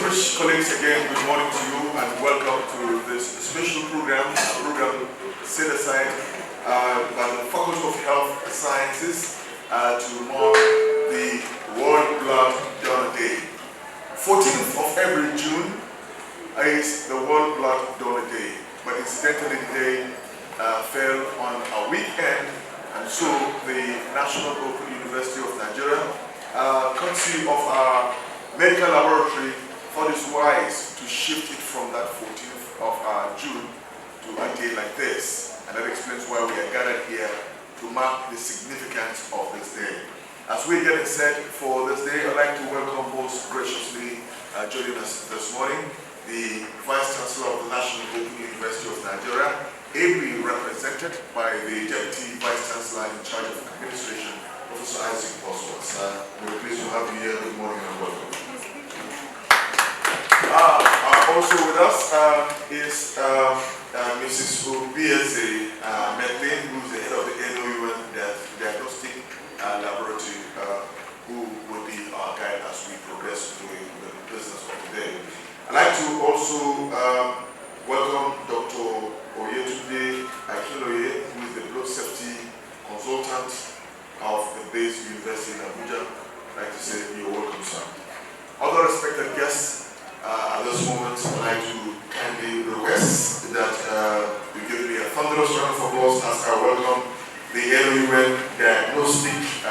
Distinguished colleagues, again, good morning to you and welcome to this special program, set aside by the Faculty of Health Sciences to mark the World Blood Donor Day. 14th of every June is the World Blood Donor Day, but incidentally the day fell on a weekend, and so the National Open University of Nigeria, courtesy of our medical laboratory, thought it wise to shift it from that 14th of June to a day like this. And that explains why we are gathered here to mark the significance of this day. As we get set for this day, I'd like to welcome most graciously joining us this morning, the Vice Chancellor of the National Open University of Nigeria, ably represented by the Deputy Vice Chancellor in charge of administration, Professor Isaac Bosworth. We're pleased to have you here. Good morning and welcome. Also with us is Mrs. Obieze Medlin, who is the head of the NOUN Diagnostic Laboratory, who will be our guide as we progress through the business of the day. I'd like to also welcome Dr. Oyetunde Akinloye, who is the blood safety consultant of the base university in Abuja. I'd like to say you're welcome, sir. Other respected guests, at this moment, I'd like to kindly request that you give me a thunderous round of applause as I welcome the NOUN Diagnostic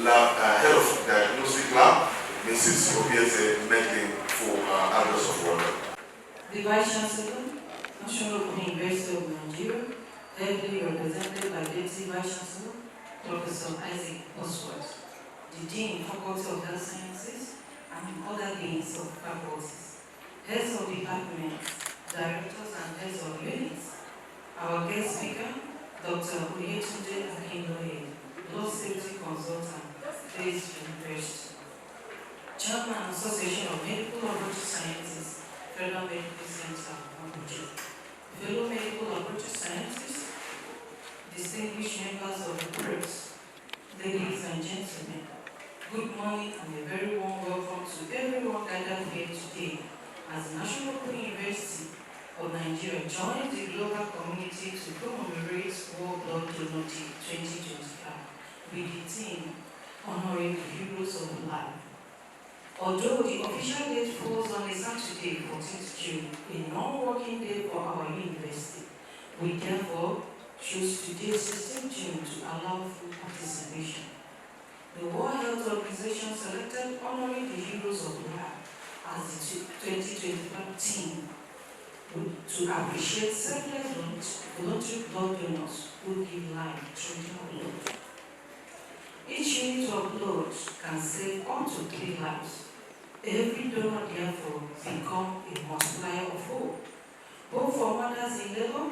Lab, Head of Diagnostic Lab, Mrs. Obieze Medlin, for address of welcome. The Vice Chancellor, National Open University of Nigeria, heavily represented by Deputy Vice Chancellor, Professor Isaac Bosworth, the Dean, Faculty of Health Sciences, and other deans of faculties, heads of departments, directors, and heads of units. Our guest speaker, Dr. Oyetunde Akinloye, blood safety consultant, based university, Chairman, Association of Medical Laboratory Scientists, Federal Medical Center, Abuja. Fellow medical laboratory scientists, distinguished members of the press, ladies and gentlemen, good morning and a very warm welcome to everyone gathered here today as the National Open University of Nigeria joins the global community to commemorate World Blood Donor Day 2025 with the theme honoring the heroes of life. Although the official date falls on a Saturday, 14th June, a non-working day for our university, we therefore choose today, 16th June, to allow full participation. The World Health Organization selected honoring the heroes of life as the 2025 theme to appreciate selfless voluntary blood donors who give life through their blood. Each unit of blood can save up to 3 lives. Every donor, therefore, becomes a multiplier of hope, both for mothers in labor,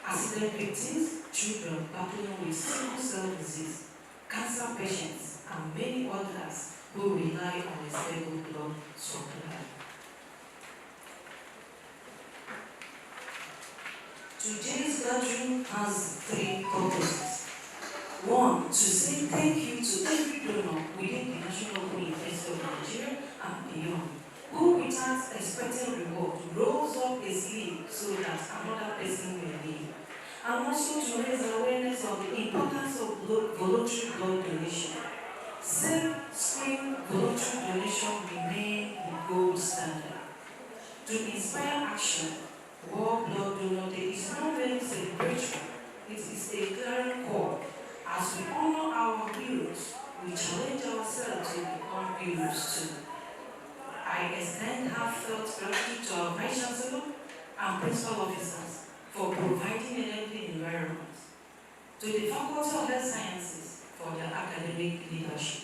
accident victims, children battling with sickle cell disease, cancer patients, and many others who rely on a stable blood supply. Today's gathering has 3 purposes. 1, to say thank you to every donor within the National Open University of Nigeria and beyond, who without expecting reward rolls up a sleeve so that another person will live. And also to raise awareness of the importance of voluntary blood donation. Self-screen voluntary donation remains the gold standard. To inspire action, World Blood Donor Day is not merely celebratory, it is a clarion call. As we honor our heroes, we challenge ourselves to become heroes too. I extend heartfelt gratitude to our Vice Chancellor and Principal Officers for providing an enabling environment, to the Faculty of Health Sciences for their academic leadership,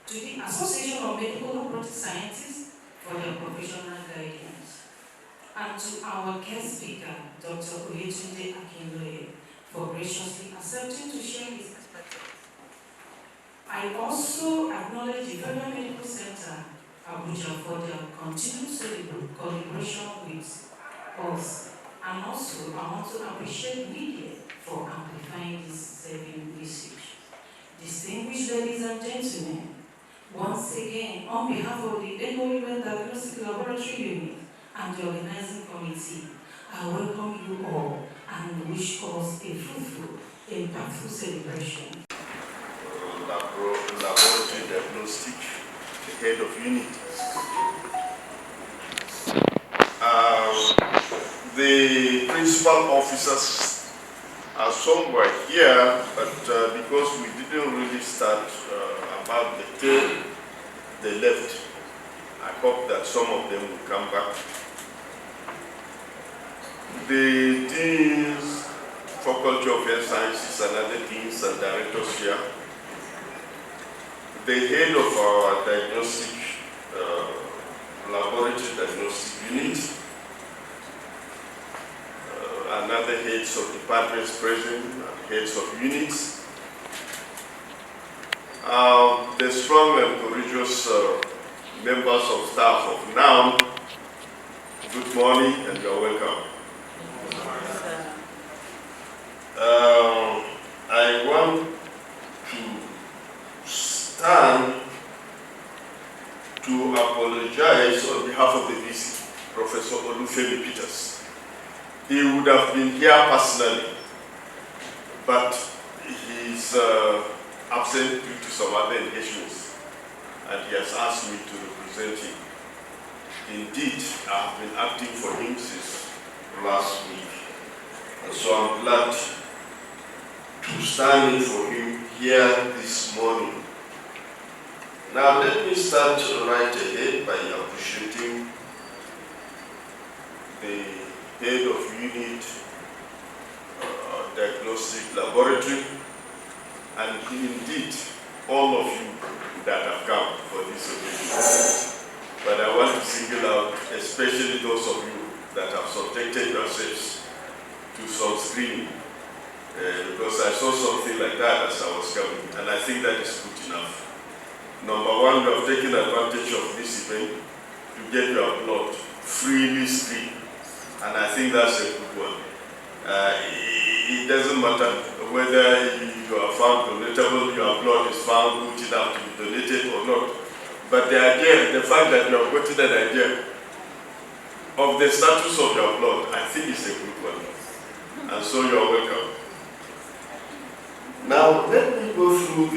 to the Association of Medical Laboratory Scientists for their professional guidance, and to our guest speaker, Dr. Oyetunde Akinloye, for graciously accepting to share his perspective. I also acknowledge the Federal Medical Center, Abuja, for their continued collaboration with us. And also, I want to appreciate media for amplifying this saving research. Distinguished ladies and gentlemen, Once again, on behalf of the NOUN Diagnostic Laboratory Unit and the organizing committee, I welcome you all and wish us a fruitful, impactful celebration. Laboratory Diagnostic, the head of unit. The principal officers are somewhere here, but because we didn't really start about the term, they left. I hope that some of them will come back. The deans, Faculty of Health Sciences and other deans and directors here, the head of our diagnostic laboratory diagnostic unit, another heads of departments present, heads of units, the strong and courageous members of staff of NOUN, good morning and you're welcome. I want to stand to apologize on behalf of the VC, Professor Olufemi Peters. He would have been here personally, but he's absent due to some other engagements, and he has asked me to represent him. Indeed, I have been acting for him since last week, and so I'm glad to stand in for him here this morning. Now let me start right ahead by appreciating the head of unit diagnostic laboratory and indeed all of you that have come for this occasion. But I want to single out especially those of you that have subjected yourselves to some screening because I saw something like that as I was coming, and I think that is good enough. Number one, you have taken advantage of this event to get your blood freely screened, and I think that's a good one. It doesn't matter whether you are found donatable, your blood is found good enough to be donated or not, but the idea, the fact that you have gotten an idea of the status of your blood, I think is a good one, and so you are welcome. Now, let me go through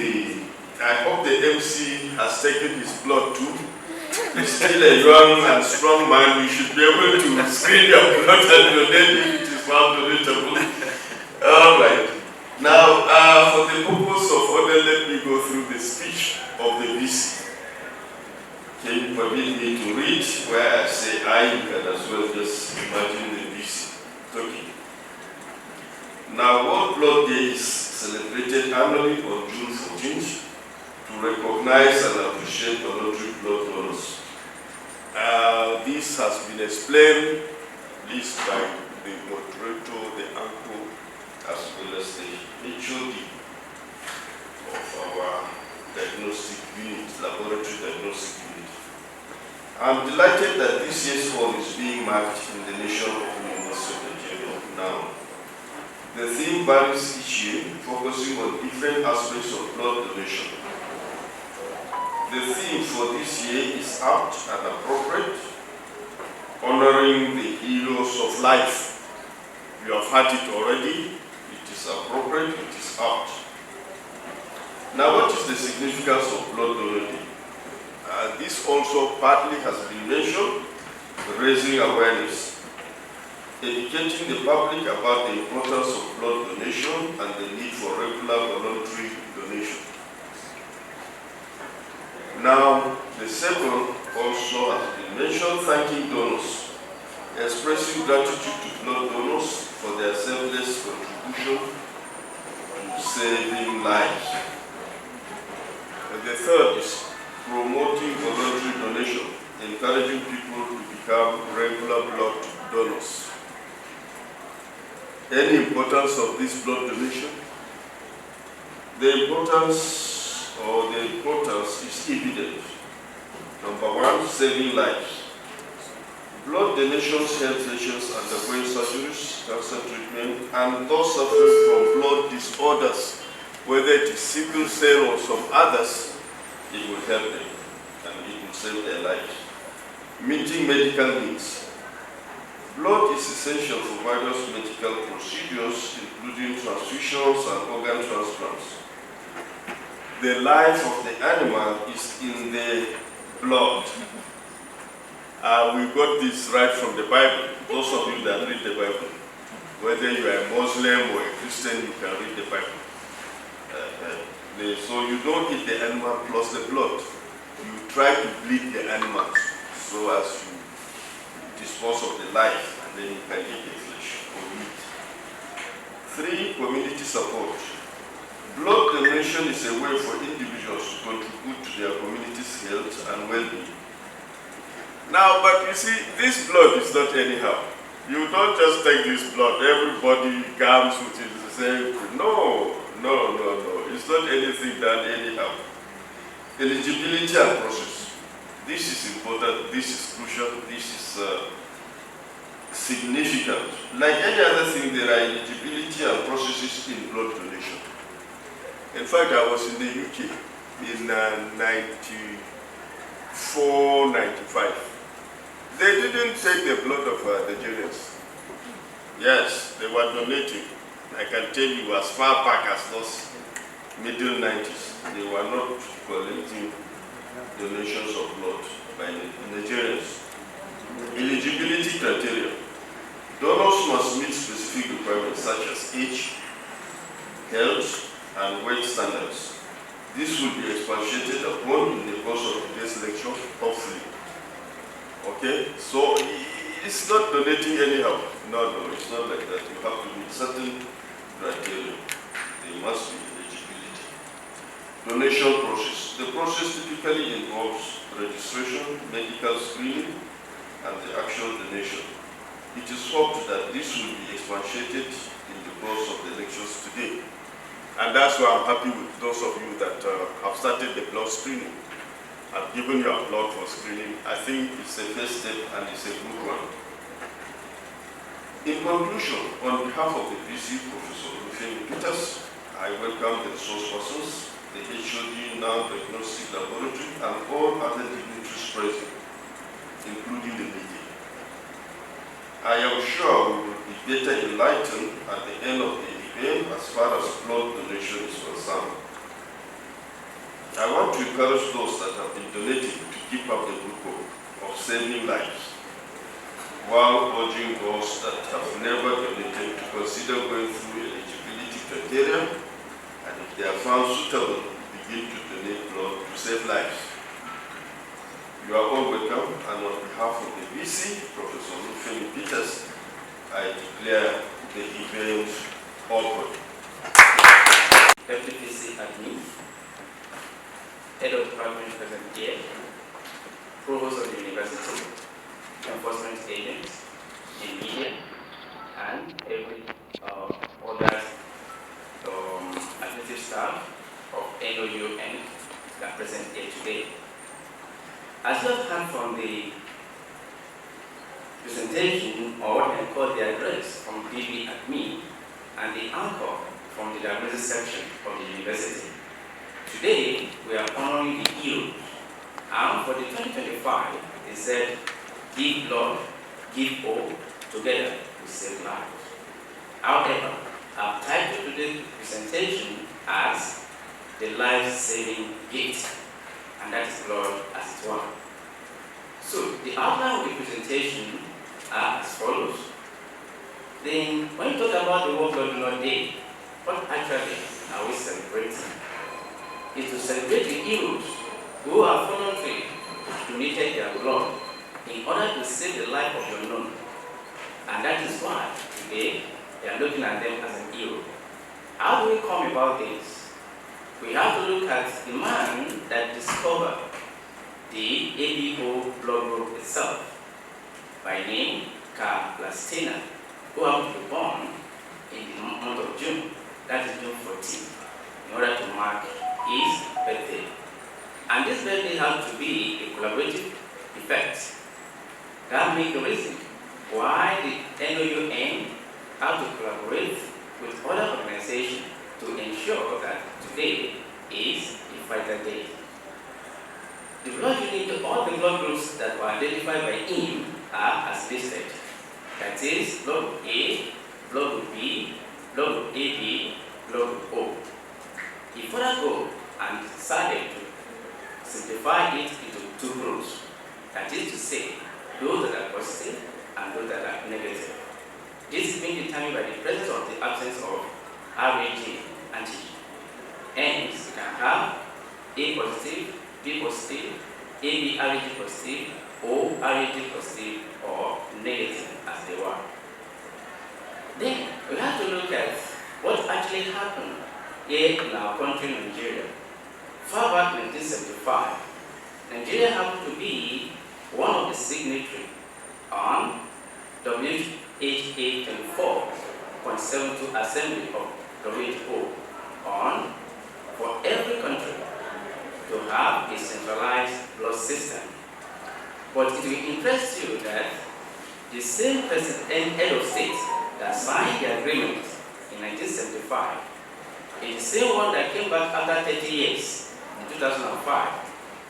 I hope the MC has taken his blood too. He's still a young and strong man. You should be able to screen your blood and donate if it is found donatable. All right. Now, for the purpose of order, let me go through the speech of the VC. Can you permit me to read where I say I? You can as well just imagine the VC talking. Now, World Blood Day is celebrated annually on June 14th to recognize and appreciate voluntary blood donors. This has been explained at least by the moderator, the uncle, as well as the HOD of our diagnostic unit, laboratory diagnostic unit. I'm delighted that this year's one is being marked in the nation of the University of Nigeria now. The theme varies each year, focusing on different aspects of blood donation. The theme for this year is apt and appropriate, honoring the heroes of life. You have heard it already. It is appropriate, it is apt. Now, what is the significance of blood donating? This also partly has been mentioned, raising awareness, educating the public about the importance of blood donation and the need for regular voluntary donation. Now, the second also has been mentioned, thanking donors, expressing gratitude to blood donors for their selfless contribution to saving lives. And the third is promoting voluntary donation, encouraging people to become regular blood donors. Any importance of this blood donation? The importance is evident. Number one, saving lives. Blood donations help patients undergoing surgeries, cancer treatment, and those suffering from blood disorders, whether it is sickle cell or some others, it will help them. and it will save their lives. Meeting medical needs. Blood is essential for various medical procedures, including transfusions and organ transplants. The life of the animal is in the blood. We got this right from the Bible. Those of you that read the Bible, whether you are a Muslim or a Christian, you can read the Bible. So you don't eat the animal plus the blood. You try to bleed the animals so as you dispose of the life, and then you can eat the flesh or meat. 3, community support. Blood donation is a way for individuals to contribute to their community's health and well-being. Now, but you see, this blood is not anyhow. You don't just take this blood, everybody comes with the same. No. It's not anything done anyhow. Eligibility and process. This is important, this is crucial, this is significant. Like any other thing, there are eligibility and processes in blood donation. In fact, I was in the UK in 94, 95. They didn't take the blood of Nigerians. Yes, they were donating. I can tell you as far back as those middle 90s, they were not collecting donations of blood by Nigerians. Eligibility criteria. Donors must meet specific requirements such as age, health, and weight standards. This will be expatiated upon in the course of today's lecture, hopefully. Okay, so it's not donating anyhow. No, it's not like that. You have to meet certain criteria. There must be eligibility. Donation process. The process typically involves registration, medical screening, and the actual donation. It is hoped that this will be expatiated in the course of the lectures today. And that's why I'm happy with those of you that have started the blood screening. I've given your blood for screening. I think it's a first step and it's a good one. In conclusion, on behalf of the VC, Professor Olufemi Peters, I welcome the resource persons, the HOD NOUN Diagnostic Laboratory, and all other dignitaries present, including the media. I am sure we will be better enlightened at the end of the event as far as blood donation is concerned. I want to encourage those that have been donating to keep up the good work of saving lives, while urging those that have never donated to consider going through eligibility criteria, and if they are found suitable, begin to donate blood to save lives. You are all welcome, and on behalf of the VC, Professor Olufemi Peters, I declare the event open. FDPC admin, Head of Department present here, Provost of the University, enforcement agents, the media, and every other administrative staff of NOUN that are present here today. As you have heard from the presentation, or what I call the address from DB admin and the anchor from the diagnosis section of the university, today we are honoring the heroes. And for the 2025, they said, give blood, give hope, together we save lives. However, I've titled today's presentation as the life-saving gift, and that is blood as it were. So the outline of the presentation are as follows. Then, when you talk about the World Blood Day, what actually are we celebrating? Is to celebrate the heroes who have voluntarily donated their blood in order to save the life of your known. And that is why today we are looking at them as an hero. How do we come about this? We have to look at the man that discovered the ABO blood group itself, by name Karl Plastina, who happened to be born in the month of June, that is June 14, in order to mark his birthday. And this birthday had to be a collaborative effect. That makes the reason why the NOUN have to collaborate with other organizations to ensure that today is a vital day. The blood blood unit, all the blood groups that were identified by him are as listed. That is, blood group A, blood group B, blood group AB, blood group O. He further go and decided to simplify it into two groups. That is to say, those that are positive and those that are negative. This is being determined by the presence or the absence of RAG antigen. Hence, you can have A positive, B positive, AB RAG positive, O RAG positive, or negative as they were. Then we have to look at what actually happened here in our country, Nigeria. Far back in 1975, Nigeria happened to be one of the signatories on WHA 24.72 Assembly of WHO on for every country to have a centralized blood system. But it will interest you that the same president, head of state that signed the agreement in 1975 is the same one that came back after 30 years in 2005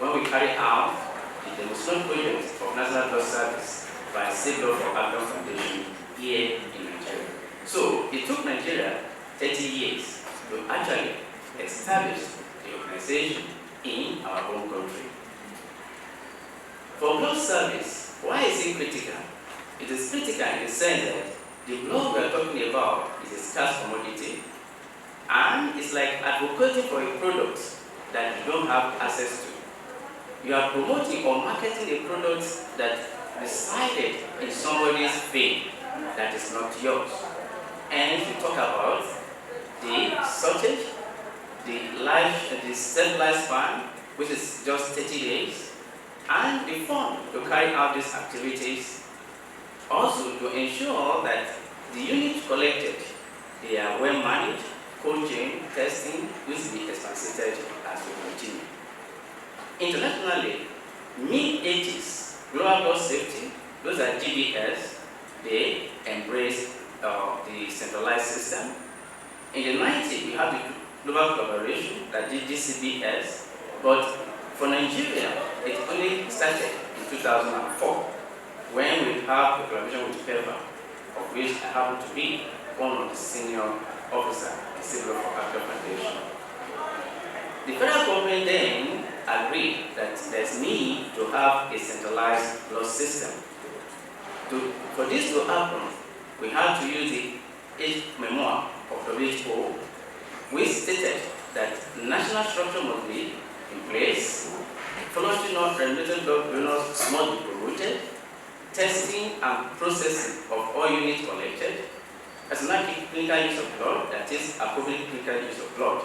when we carried out the demonstration project of National Blood Service by Save Blood for Africa Foundation here in Nigeria. So it took Nigeria 30 years to actually establish the organization in our own country. For blood service, why is it critical? It is critical in the sense that the blood we are talking about is a scarce commodity, and it's like advocating for a product that you don't have access to. You are promoting or marketing a product that resided in somebody's vein that is not yours. And you talk about the shortage, the set lifespan, which is just 30 days, and the fund to carry out these activities, also to ensure that the units collected, they are well managed, cold chain testing will be expanded as we continue. Internationally, mid-80s, Global Blood Safety, those are GBS, they embrace the centralized system. In the 90s, we have the global collaboration, that is GCBS, but for Nigeria, it only started in 2004 when we have a collaboration with PEPA, of which I happen to be one of the senior officers in Civil for Africa Foundation. The federal government then agreed that there's need to have a centralized blood system. For this to happen, we had to use the 8th memoir of WHO, which stated that national structure must be in place, flushing of related blood donors must be promoted, testing and processing of all units collected, personal clinical use of blood, that is appropriate clinical use of blood,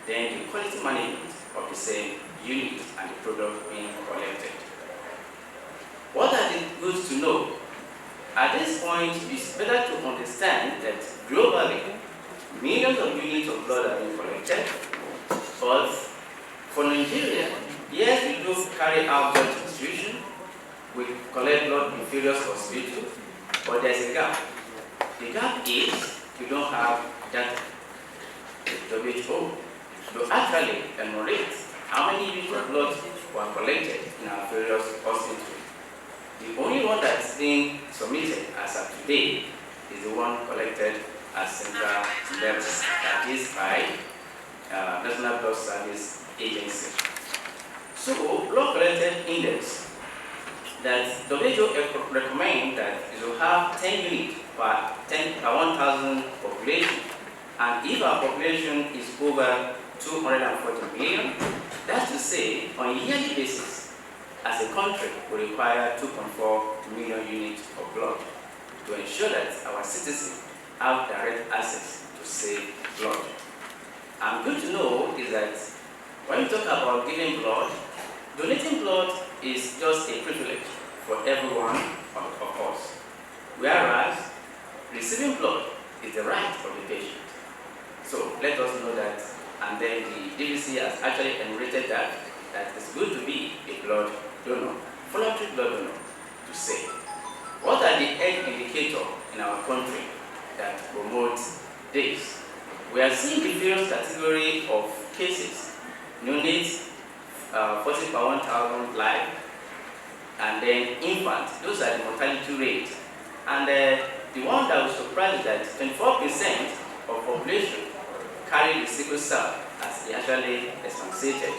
then the quality management of the same unit and the product being collected. What are the goods to know? At this point, it's better to understand that globally, millions of units of blood are being collected, but for Nigeria, yes, we do carry out blood transfusion, we collect blood in various hospitals, but there's a gap. The gap is we don't have data. WHO to actually enumerate how many units of blood were collected in our various hospitals. The only one that's being submitted as of today is the one collected at central level, that is by National Blood Service Agency. So, blood collected index that WHO recommend that you will have 10 units per 1,000 population, and if our population is over 240 million, that's to say, on a yearly basis, as a country, we require 2.4 million units of blood to ensure that our citizens have direct access to safe blood. And good to know is that when we talk about giving blood, donating blood is just a privilege for everyone of us, whereas receiving blood is the right of the patient. So let us know that, and then the DVC has actually enumerated that it's good to be a blood donor, voluntary blood donor, to say. What are the health indicators in our country that promote this? We are seeing the various category of cases. Neonates, 40 40 per 1,000 life, and then infant, those are the mortality rate. And the one that was surprised is that 24% of population carry the sickle cell as actually expansated.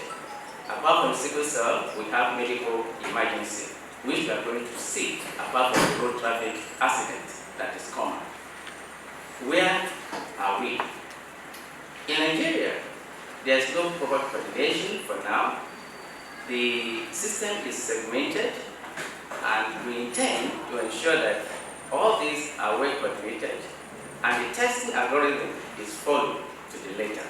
Apart from sickle cell, we have medical emergency, which we are going to see apart from the road traffic accident that is common. Where are we? In Nigeria, there is no proper coordination for now. The system is segmented, and we intend to ensure that all these are well coordinated and the testing algorithm is followed to the letter.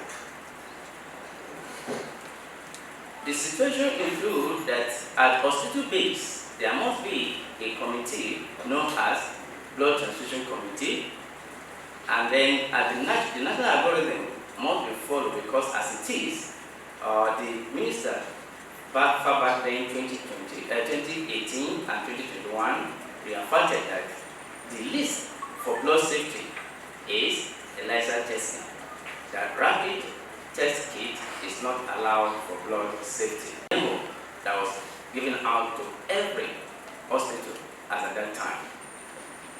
The situation includes that at hospital base, there must be a committee known as Blood Transfusion Committee, and then at the national algorithm must be followed because as it is, the minister far back then 2018 and 2021 reaffirmed that the list for blood safety is ELISA testing. That rapid test kit is not allowed for blood safety. That was given out to every hospital as at that time.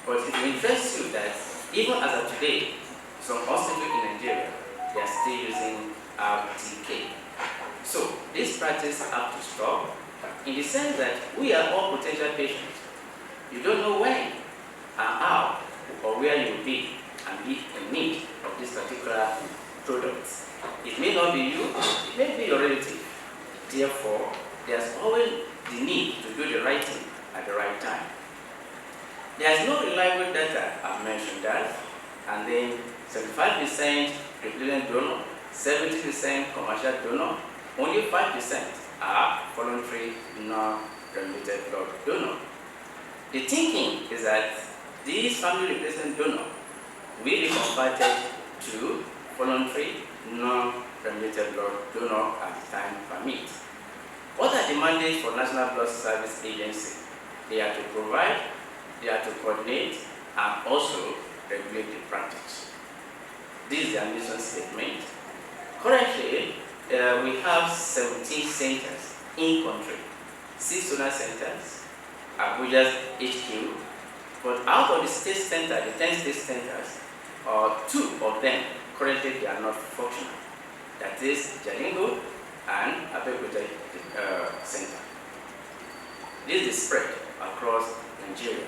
But it will interest you that even as of today, some hospitals in Nigeria, they are still using RTK. So this practice has to stop in the sense that we are all potential patients. You don't know when and how or where you will be and be in need of this particular product. It may not be you, it may be your relative. Therefore, there's always the need to do the right thing at the right time. There's no reliable data, I've mentioned that, and then 75% replacement donor, 70% commercial donor, only 5% are voluntary non-remitted blood donor. The thinking is that these family replacement donor will be converted to voluntary non-remitted blood donor as time permits. What are the mandates for National Blood Service Agency? They are to provide, they are to coordinate, and also regulate the practice. This is their mission statement. Currently, we have 17 centers in country, 6 zonal centers, Abuja's HQ, but out of the state center, the 10 state centers, 2 of them currently they are not functional. That is Jalingo and Abeokuta Center. This is spread across Nigeria.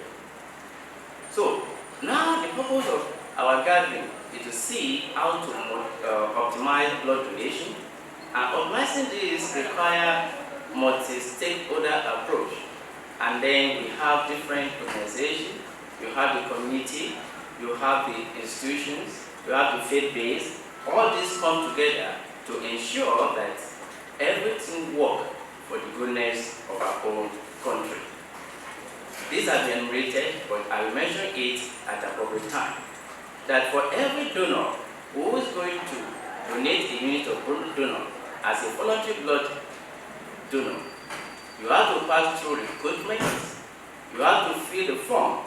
So now the purpose of our gathering is to see how to optimize blood donation, and optimizing this requires multi-stakeholder approach. And then we have different organizations, you have the community, you have the institutions, you have the faith base. All these come together to ensure that everything works for the goodness of our own country. These have been enumerated, but I will mention it at appropriate time. That for every donor who is going to donate a unit of blood donor as a voluntary blood donor, you have to pass through recruitment, you have to fill the form.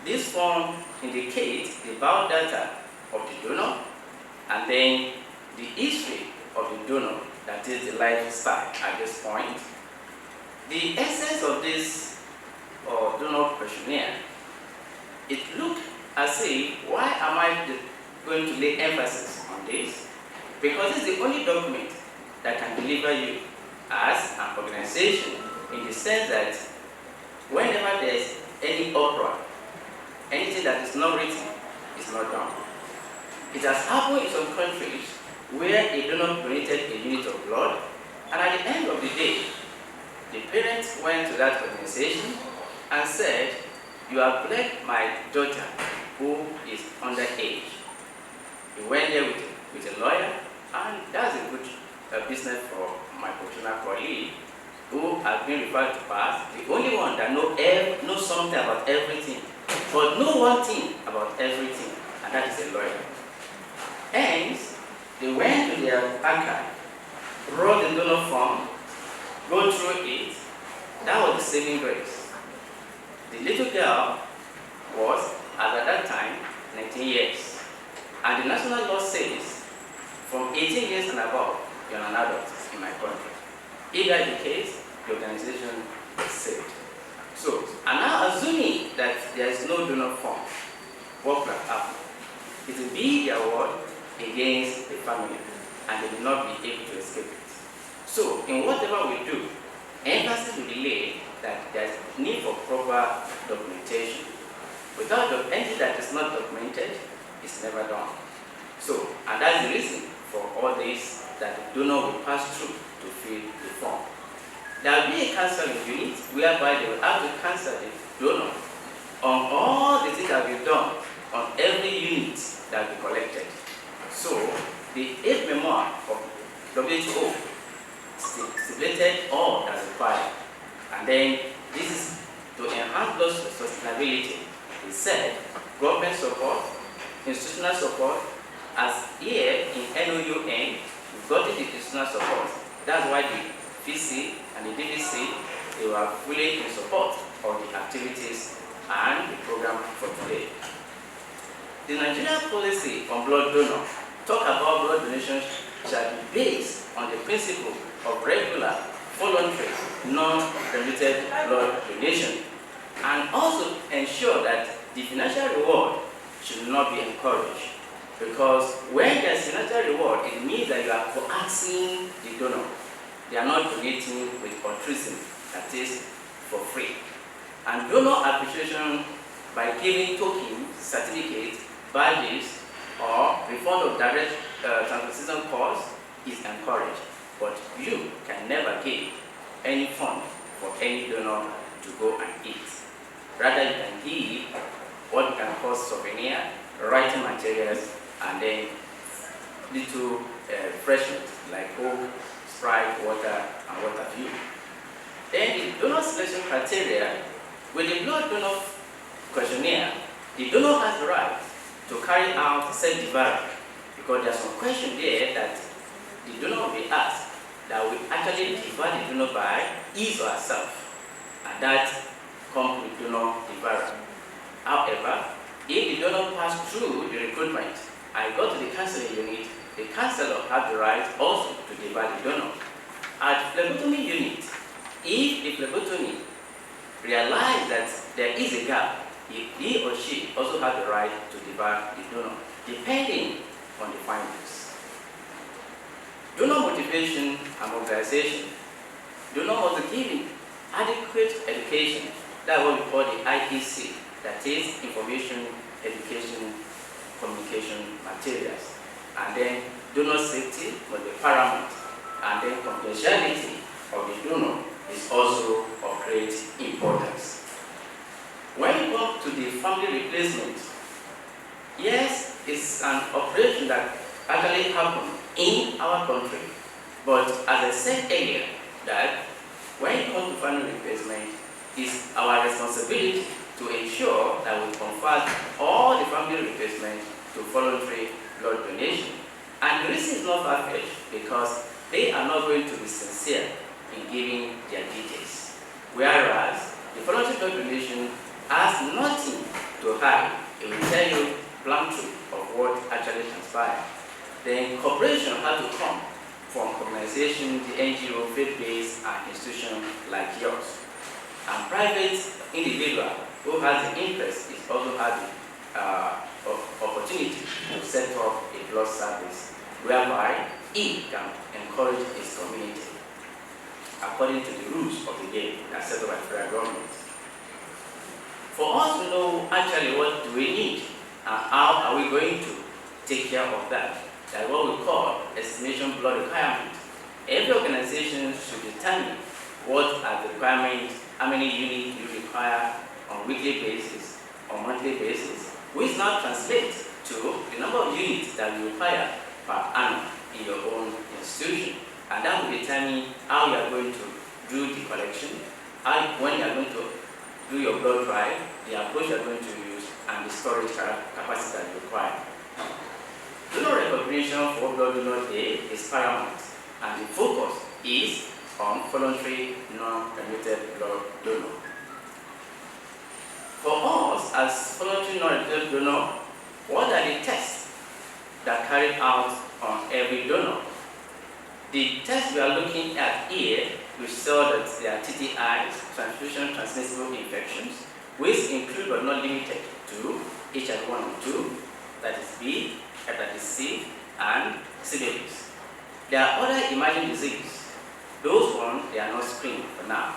This form indicates the biodata of the donor and then the history of the donor, that is the lifestyle at this point. The essence of this donor questionnaire, it looks as if, why am I going to lay emphasis on this? Because it's the only document that can deliver you as an organization, in the sense that whenever there's any uproar, anything that is not written is not done. It has happened in some countries where a donor donated a unit of blood, and at the end of the day, the parents went to that organization and said, "You have bled my daughter who is underage." He went there with a lawyer, and that's a good business for my professional colleague who has been referred to pass, the only one that knows something about everything, but know one thing about everything, and that is a lawyer. Hence, they went to their archive, wrote the donor form, go through it. That was the saving grace. The little girl was, as at that time, 19 years. And the national law says, from 18 years and above, you're an adult in my country. If that is the case, the organization is saved. So, and now assuming that there is no donor form, what will happen? It will be the award against the family, and they will not be able to escape it. So, in whatever we do, emphasis will be laid that there is need for proper documentation. Without anything that is not documented, it's never done. So, and that's the reason for all this, that the donor will pass through to fill the form. There will be a counseling unit whereby they will have to counsel the donor on all the things that we've done on every unit that we collected. So, the 8th memoir of WHO stipulated all that's required. And then this is to enhance blood sustainability. It said government support, institutional support, as here in NOUN, we've got the institutional support. That's why the PC and the DVC, they were fully in support of the activities and the program for today. The Nigerian policy on blood donor talk about blood donations shall be based on the principle of regular, voluntary, non-remitted blood donation, and also ensure that the financial reward should not be encouraged. Because when there's financial reward, it means that you are coercing the donor. They are not donating with altruism, that is for free. And donor appreciation by giving tokens, certificates, badges, or refund of direct transportation costs is encouraged. But you can never give any fund for any donor to go and eat. Rather, you can give what you can call souvenir, writing materials, and then little refreshments like Coke, Sprite, water, and what have you. Then the donor selection criteria, with the blood donor questionnaire, the donor has the right to carry out self-development, because there's some question there that the donor will be asked that will actually divide the donor by his or herself, and that comes with donor development. However, if the donor passed through the recruitment and go to the counseling unit, the counselor has the right also to divide the donor. At phlebotomy unit, if the phlebotomy realizes that there is a gap, he or she also has the right to divide the donor, depending on the findings. Donor motivation and mobilization. Donor must be given adequate education. That's what we call the IEC, that is Information, Education, Communication Materials. And then donor safety must be paramount. And then confidentiality of the donor is also of great importance. When you come to the family replacement, yes, it's an operation that actually happened in our country. But as I said earlier, that when it comes to family replacement, it's our responsibility to ensure that we convert all the family replacement to voluntary blood donation. And the reason is not far-fetched, because they are not going to be sincere in giving their details. Whereas the voluntary blood donation has nothing to hide. It will tell you bluntly of what actually transpired. Then cooperation has to come from organizations, the NGO, faith-based, and institutions like yours. And private individual who has the interest is also has the opportunity to set up a blood service whereby he can encourage his community according to the rules of the game as set up by the federal government. For us to know actually what do we need and how are we going to take care of that, that's what we call estimation blood requirement. Every organization should determine what are the requirements, how many units you require on weekly basis or monthly basis, which now translates to the number of units that you require per annum in your own institution. And that will determine how you are going to do the collection, when you are going to do your blood drive, the approach you are going to use, and the storage capacity that you require. Donor recognition for Blood Donor Day is paramount, and the focus is on voluntary non-remitted blood donor. For us, as voluntary non-remitted donor, what are the tests that carried out on every donor? The test we are looking at here we saw that there are TTIs, transfusion transmissible infections, which include but not limited to HIV-1 and 2, that is B, hepatitis C, and syphilis. There are other emerging diseases. Those ones, they are not screened for now.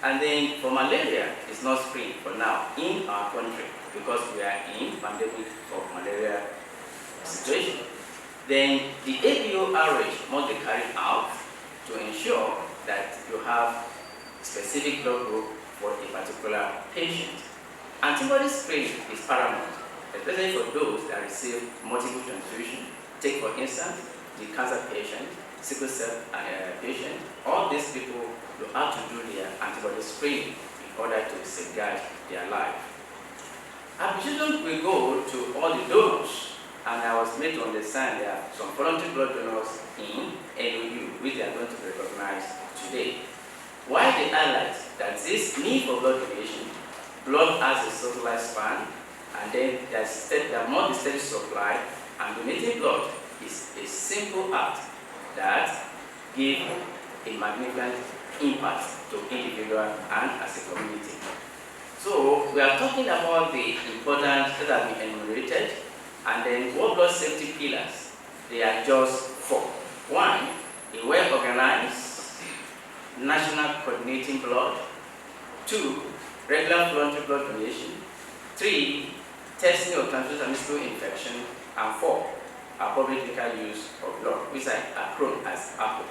And then for malaria, it's not screened for now in our country because we are in pandemic of malaria situation. Then the ABO average must be carried out to ensure that you have specific blood group for a particular patient. Antibody screening is paramount, especially for those that receive multiple transfusion. Take for instance, the cancer patient, sickle cell patient, all these people will have to do their antibody screening in order to safeguard their life. Application will go to all the donors, and I was made to understand there are some voluntary blood donors in NOU, which they are going to recognize today. Why they highlight that this need for blood donation, blood has a social lifespan, and then there must be steady supply, and donating blood is a simple act that gives a magnificent impact to individual and as a community. So we are talking about the importance that have been enumerated, and then what blood safety pillars? They are just 4. 1, a well-organized national coordinating blood. 2, regular voluntary blood donation. 3, testing of transfusion infection. And 4, public clinical use of blood, which are known as APO.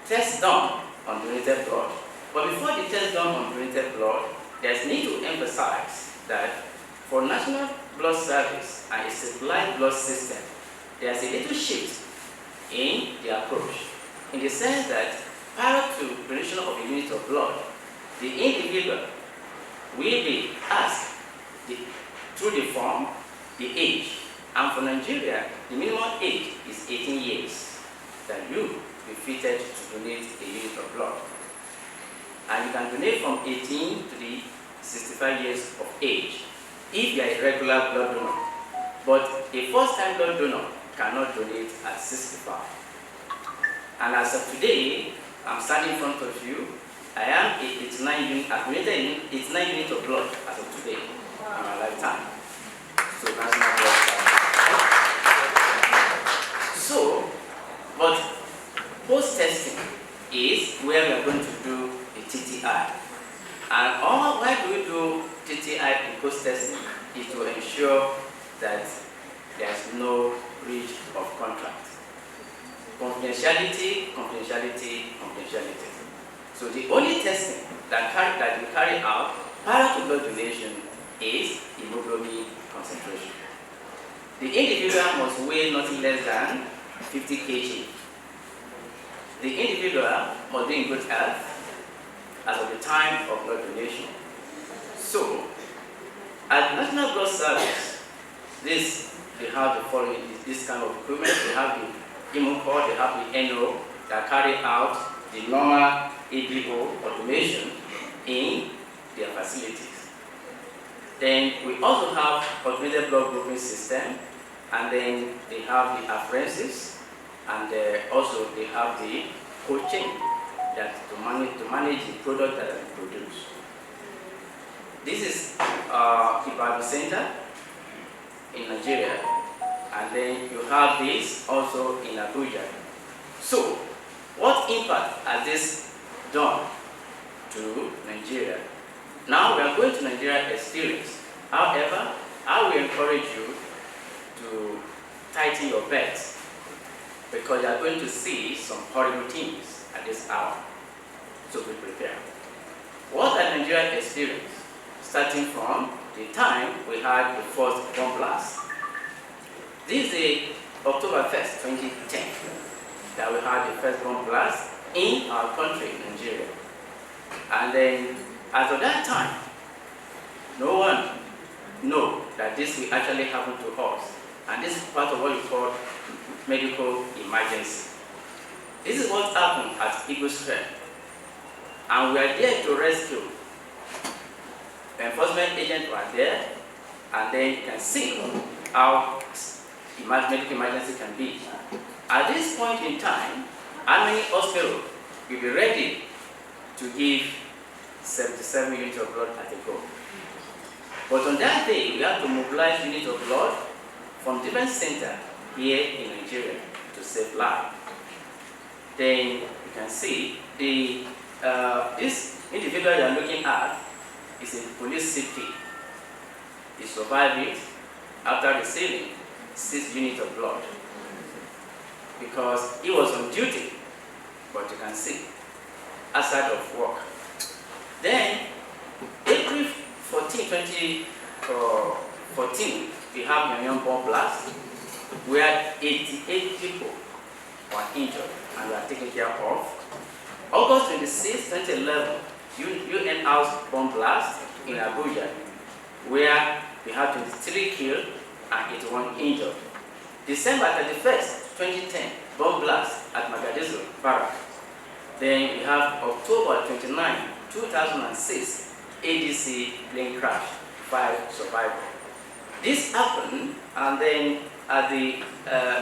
Tests done on donated blood. But before the test done on donated blood, there's need to emphasize that for national blood service and a centralized blood system, there's a little shift in the approach, in the sense that prior to donation of a unit of blood, the individual will be asked through the form the age. And for Nigeria, the minimum age is 18 years that you be fitted to donate a unit of blood. And you can donate from 18 to the 65 years of age if you are a regular blood donor. But a first-time blood donor cannot donate at 65. And as of today, I'm standing in front of you. I am a 89 unit, I've donated 89 units of blood as of today in my lifetime. So national blood service. So, but post-testing is where we are going to do a TTI. And why do we do TTI in post-testing is to ensure that there's no breach of contract. Confidentiality, confidentiality, confidentiality. So the only testing that we carry out prior to blood donation is hemoglobin concentration. The individual must weigh nothing less than 50 kg. The individual must be in good health as of the time of blood donation. So, at National Blood Service, they have the following, this kind of equipment. They have the Immuncor, they have the NO that carry out the normal ABO automation in their facilities. Then we also have automated blood grouping system, and then they have the apheresis, and also they have the cold chain that to manage the product that is produced. This is Ibadan Center in Nigeria, and then you have this also in Abuja. So, what impact has this done to Nigeria? Now we are going to Nigeria experience. However, I will encourage you to tighten your belts because you are going to see some horrible things at this hour. So be prepared. What has Nigeria experienced? Starting from the time we had the first bomb blast. This is October 1st, 2010, that we had the first bomb blast in our country, Nigeria. And then, as of that time, no one knows that this will actually happen to us. And this is part of what we call medical emergency. This is what happened at Eagle Square. And we are there to rescue. The enforcement agents were there, and then you can see how medical emergency can be. At this point in time, how many hospitals will be ready to give 77 units of blood at a go. But on that day, we have to mobilize units of blood from different centers here in Nigeria to save lives. Then you can see this individual you are looking at is a police CP. He survived it after receiving 6 units of blood because he was on duty, but you can see, outside of work. Then, April 14, 2014, we have Union bomb blast, where 88 people were injured and were taken care of. August 26, 2011, UN House bomb blast in Abuja, where we had 23 killed and 81 injured. December 31st, 2010, bomb blast at Mogadishu Barrack. Then we have October 29, 2006, ADC plane crash, 5 survivors. This happened, and then at the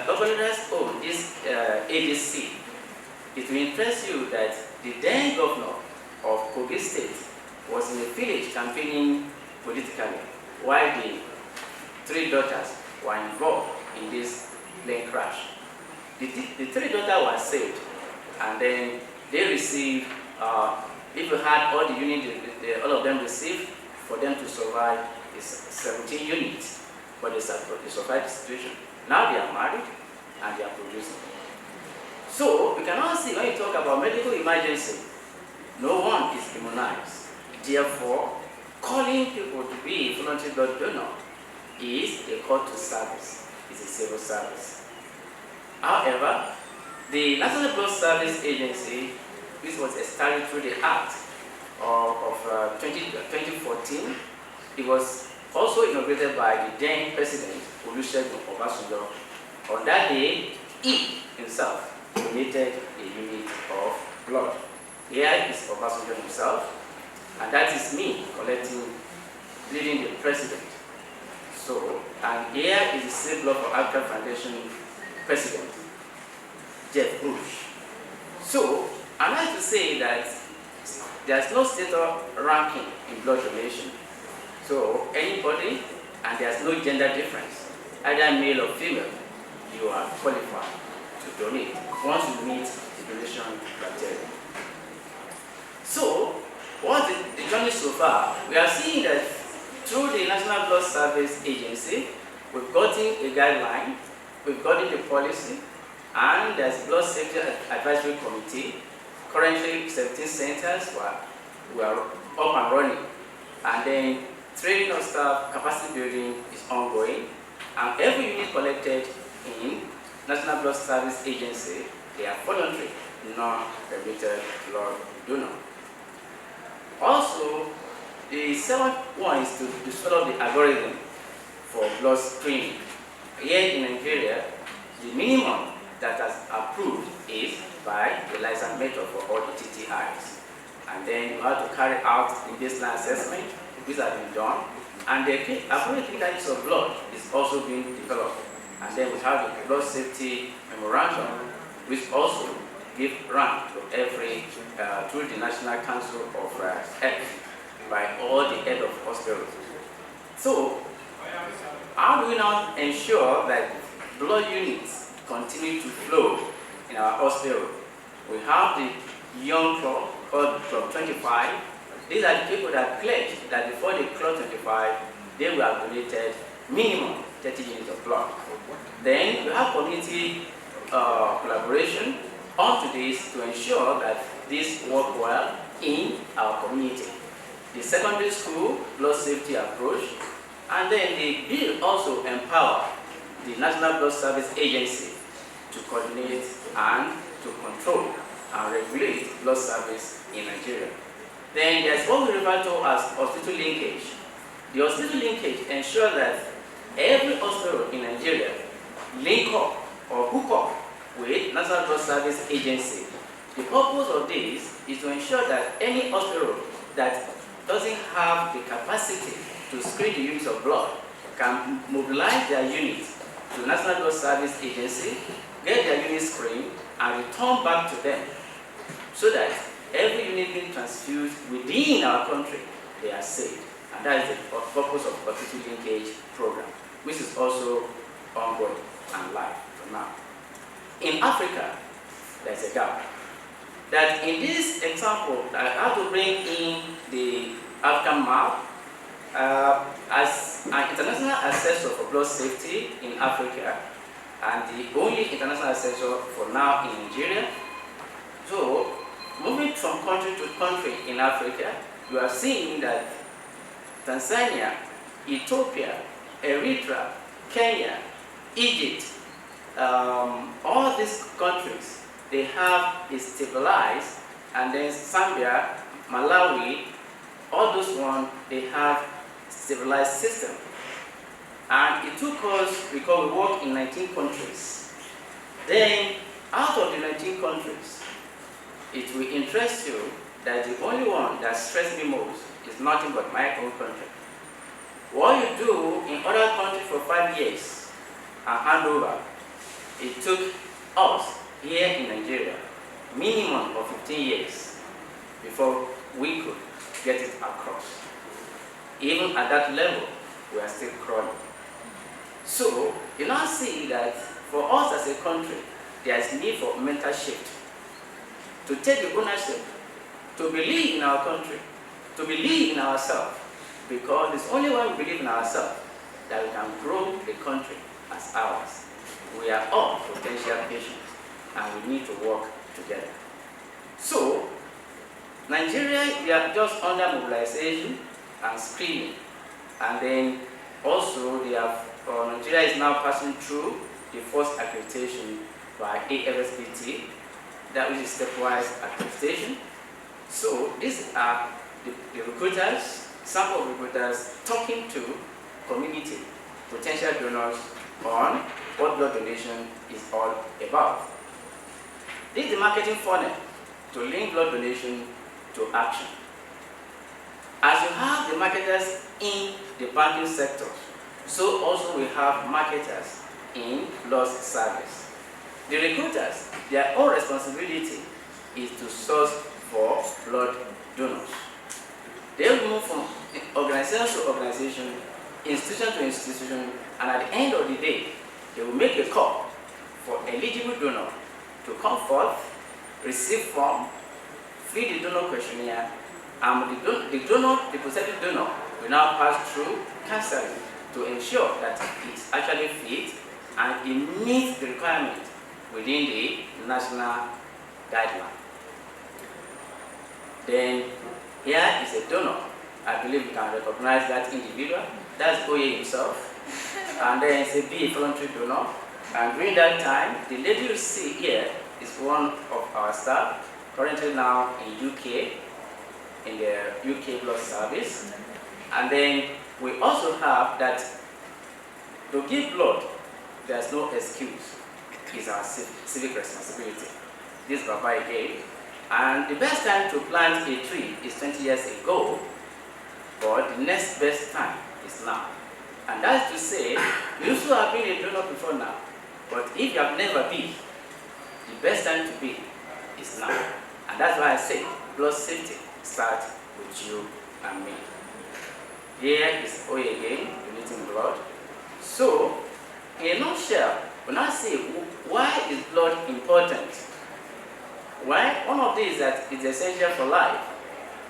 governor's own, this ADC, it will interest you that the then governor of Kogi State was in a village campaigning politically, while the 3 daughters were involved in this plane crash. The 3 daughters were saved, and then they received, if you had all the units, all of them received, for them to survive is 17 units, but they survived the situation. Now they are married and they are producing. So we can all see when you talk about medical emergency, no one is immunized. Therefore, calling people to be a voluntary blood donor is a call to service, it's a civil service. However, the National Blood Service Agency, which was established through the Act of 2014, it was also inaugurated by the then President Olusegun Obasanjo. On that day, he himself donated a unit of blood. Here is Obasanjo himself, and that is me leading the President. So, and here is the Save Blood for Africa Foundation President, Jeff Bush. So, I like to say that there's no status ranking in blood donation. So, anybody, and there's no gender difference, either male or female, you are qualified to donate once you meet the donation criteria. So, what's the journey so far? We are seeing that through the National Blood Service Agency, we've gotten a guideline, we've gotten the policy, and there's Blood Safety Advisory Committee. Currently, 17 centers were up and running, and then training of staff, capacity building is ongoing, and every unit collected in National Blood Service Agency, they are voluntary, non-permitted blood donor. Also, the 7th one is to develop the algorithm for blood screening. Here in Nigeria, the minimum that has approved is by the license method for all the TTIs. And then you have to carry out the baseline assessment, which has been done, and the appropriate clinical of blood is also being developed. And then we have the blood safety memorandum, which also gives rank to every, through the National Council of Health, by all the head of hospitals. So, how do we now ensure that blood units continue to flow in our hospital? We have the young club called Club 25. These are the people that pledged that before they clock 25, they will have donated minimum 30 units of blood. Then we have community collaboration onto this to ensure that this work well in our community. The secondary school blood safety approach, and then the bill also empower the National Blood Service Agency to coordinate and to control and regulate blood service in Nigeria. Then there's what we refer to as hospital linkage. The hospital linkage ensures that every hospital in Nigeria link up or hook up with National Blood Service Agency. The purpose of this is to ensure that any hospital that doesn't have the capacity to screen the units of blood can mobilize their units to National Blood Service Agency, get their units screened, and return back to them so that every unit being transfused within our country, they are saved. And that is the purpose of the hospital linkage program, which is also ongoing and live for now. In Africa, there's a gap. That in this example, I have to bring in the African map as an international assessor for blood safety in Africa, and the only international assessor for now in Nigeria. So, moving from country to country in Africa, you are seeing that Tanzania, Ethiopia, Eritrea, Kenya, Egypt, all these countries, they have a stabilized, and then Zambia, Malawi, all those ones, they have stabilized system. And it took us, because we work in 19 countries. Then, out of the 19 countries, it will interest you that the only one that stressed me most is nothing but my own country. What you do in other countries for 5 years and hand over, it took us here in Nigeria minimum of 15 years before we could get it across. Even at that level, we are still crawling. So, you now see that for us as a country, there is need for mental shift. To take the ownership, to believe in our country, to believe in ourselves, because it's only when we believe in ourselves that we can grow the country as ours. We are all potential patients, and we need to work together. So, Nigeria, we are just under mobilization and screening, and then also Nigeria is now passing through the first accreditation by AFSPT, that which is stepwise accreditation. So these are the recruiters, sample recruiters talking to community, potential donors on what blood donation is all about. This is the marketing funnel to link blood donation to action. As you have the marketers in the banking sector, so also we have marketers in blood service. The recruiters, their own responsibility is to source for blood donors. They will move from organization to organization, institution to institution, and at the end of the day, they will make a call for eligible donor to come forth, receive form, fill the donor questionnaire, and the prospective donor will now pass through counseling to ensure that it's actually fit and it meets the requirement within the national guideline. Then here is a donor. I believe you can recognize that individual. That's Oye himself. And then it's a B voluntary donor. And during that time, the lady you see here is one of our staff, currently now in UK, in the UK blood service. And then we also have that to give blood, there's no excuse. It's our civic responsibility. This Baba again. And the best time to plant a tree is 20 years ago, but the next best time is now. And that's to say, you also have been a donor before now, but if you have never been, the best time to be is now. And that's why I say blood safety starts with you and me. Here is O again, donating blood. So, in a nutshell, when I say why is blood important? Why? One of these that is essential for life.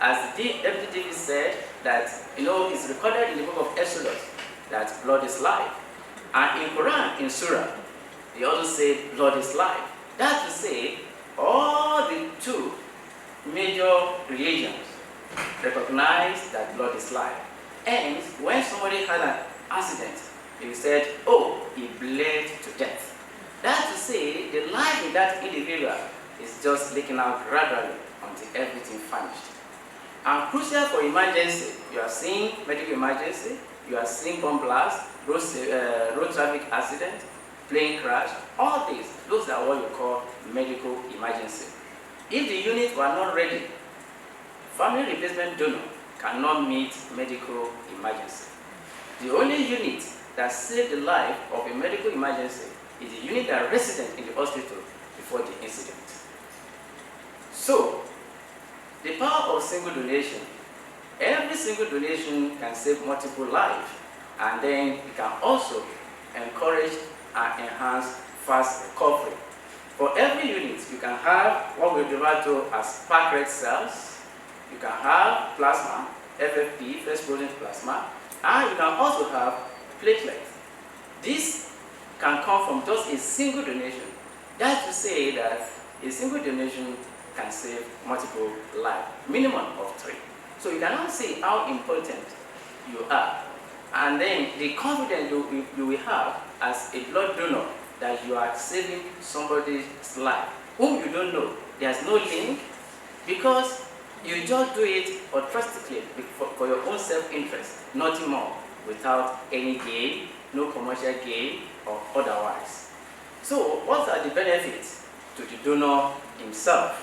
As the Deputy David said, that it's recorded in the book of Exodus that blood is life. And in Quran, in Surah, they also say blood is life. That's to say, all the two major religions recognize that blood is life. And when somebody had an accident, they said, oh, he bled to death. That's to say, the life in that individual is just leaking out gradually until everything vanished. And crucial for emergency, you are seeing medical emergency, you are seeing bomb blast, road traffic accident, plane crash, all these, those are what you call medical emergency. If the unit were not ready, family replacement donor cannot meet medical emergency. The only unit that saved the life of a medical emergency is the unit that resident in the hospital before the incident. So, the power of single donation. Every single donation can save multiple lives, and then it can also encourage and enhance fast recovery. For every unit, you can have what we refer to as packed red cells, you can have plasma, FFP, first frozen plasma, and you can also have platelets. This can come from just a single donation. That's to say that a single donation can save multiple lives, minimum of 3. So you cannot see how important you are. And then the confidence you will have as a blood donor that you are saving somebody's life, whom you don't know. There's no link, because you just do it altruistically for your own self-interest, nothing more, without any gain, no commercial gain or otherwise. So what are the benefits to the donor himself?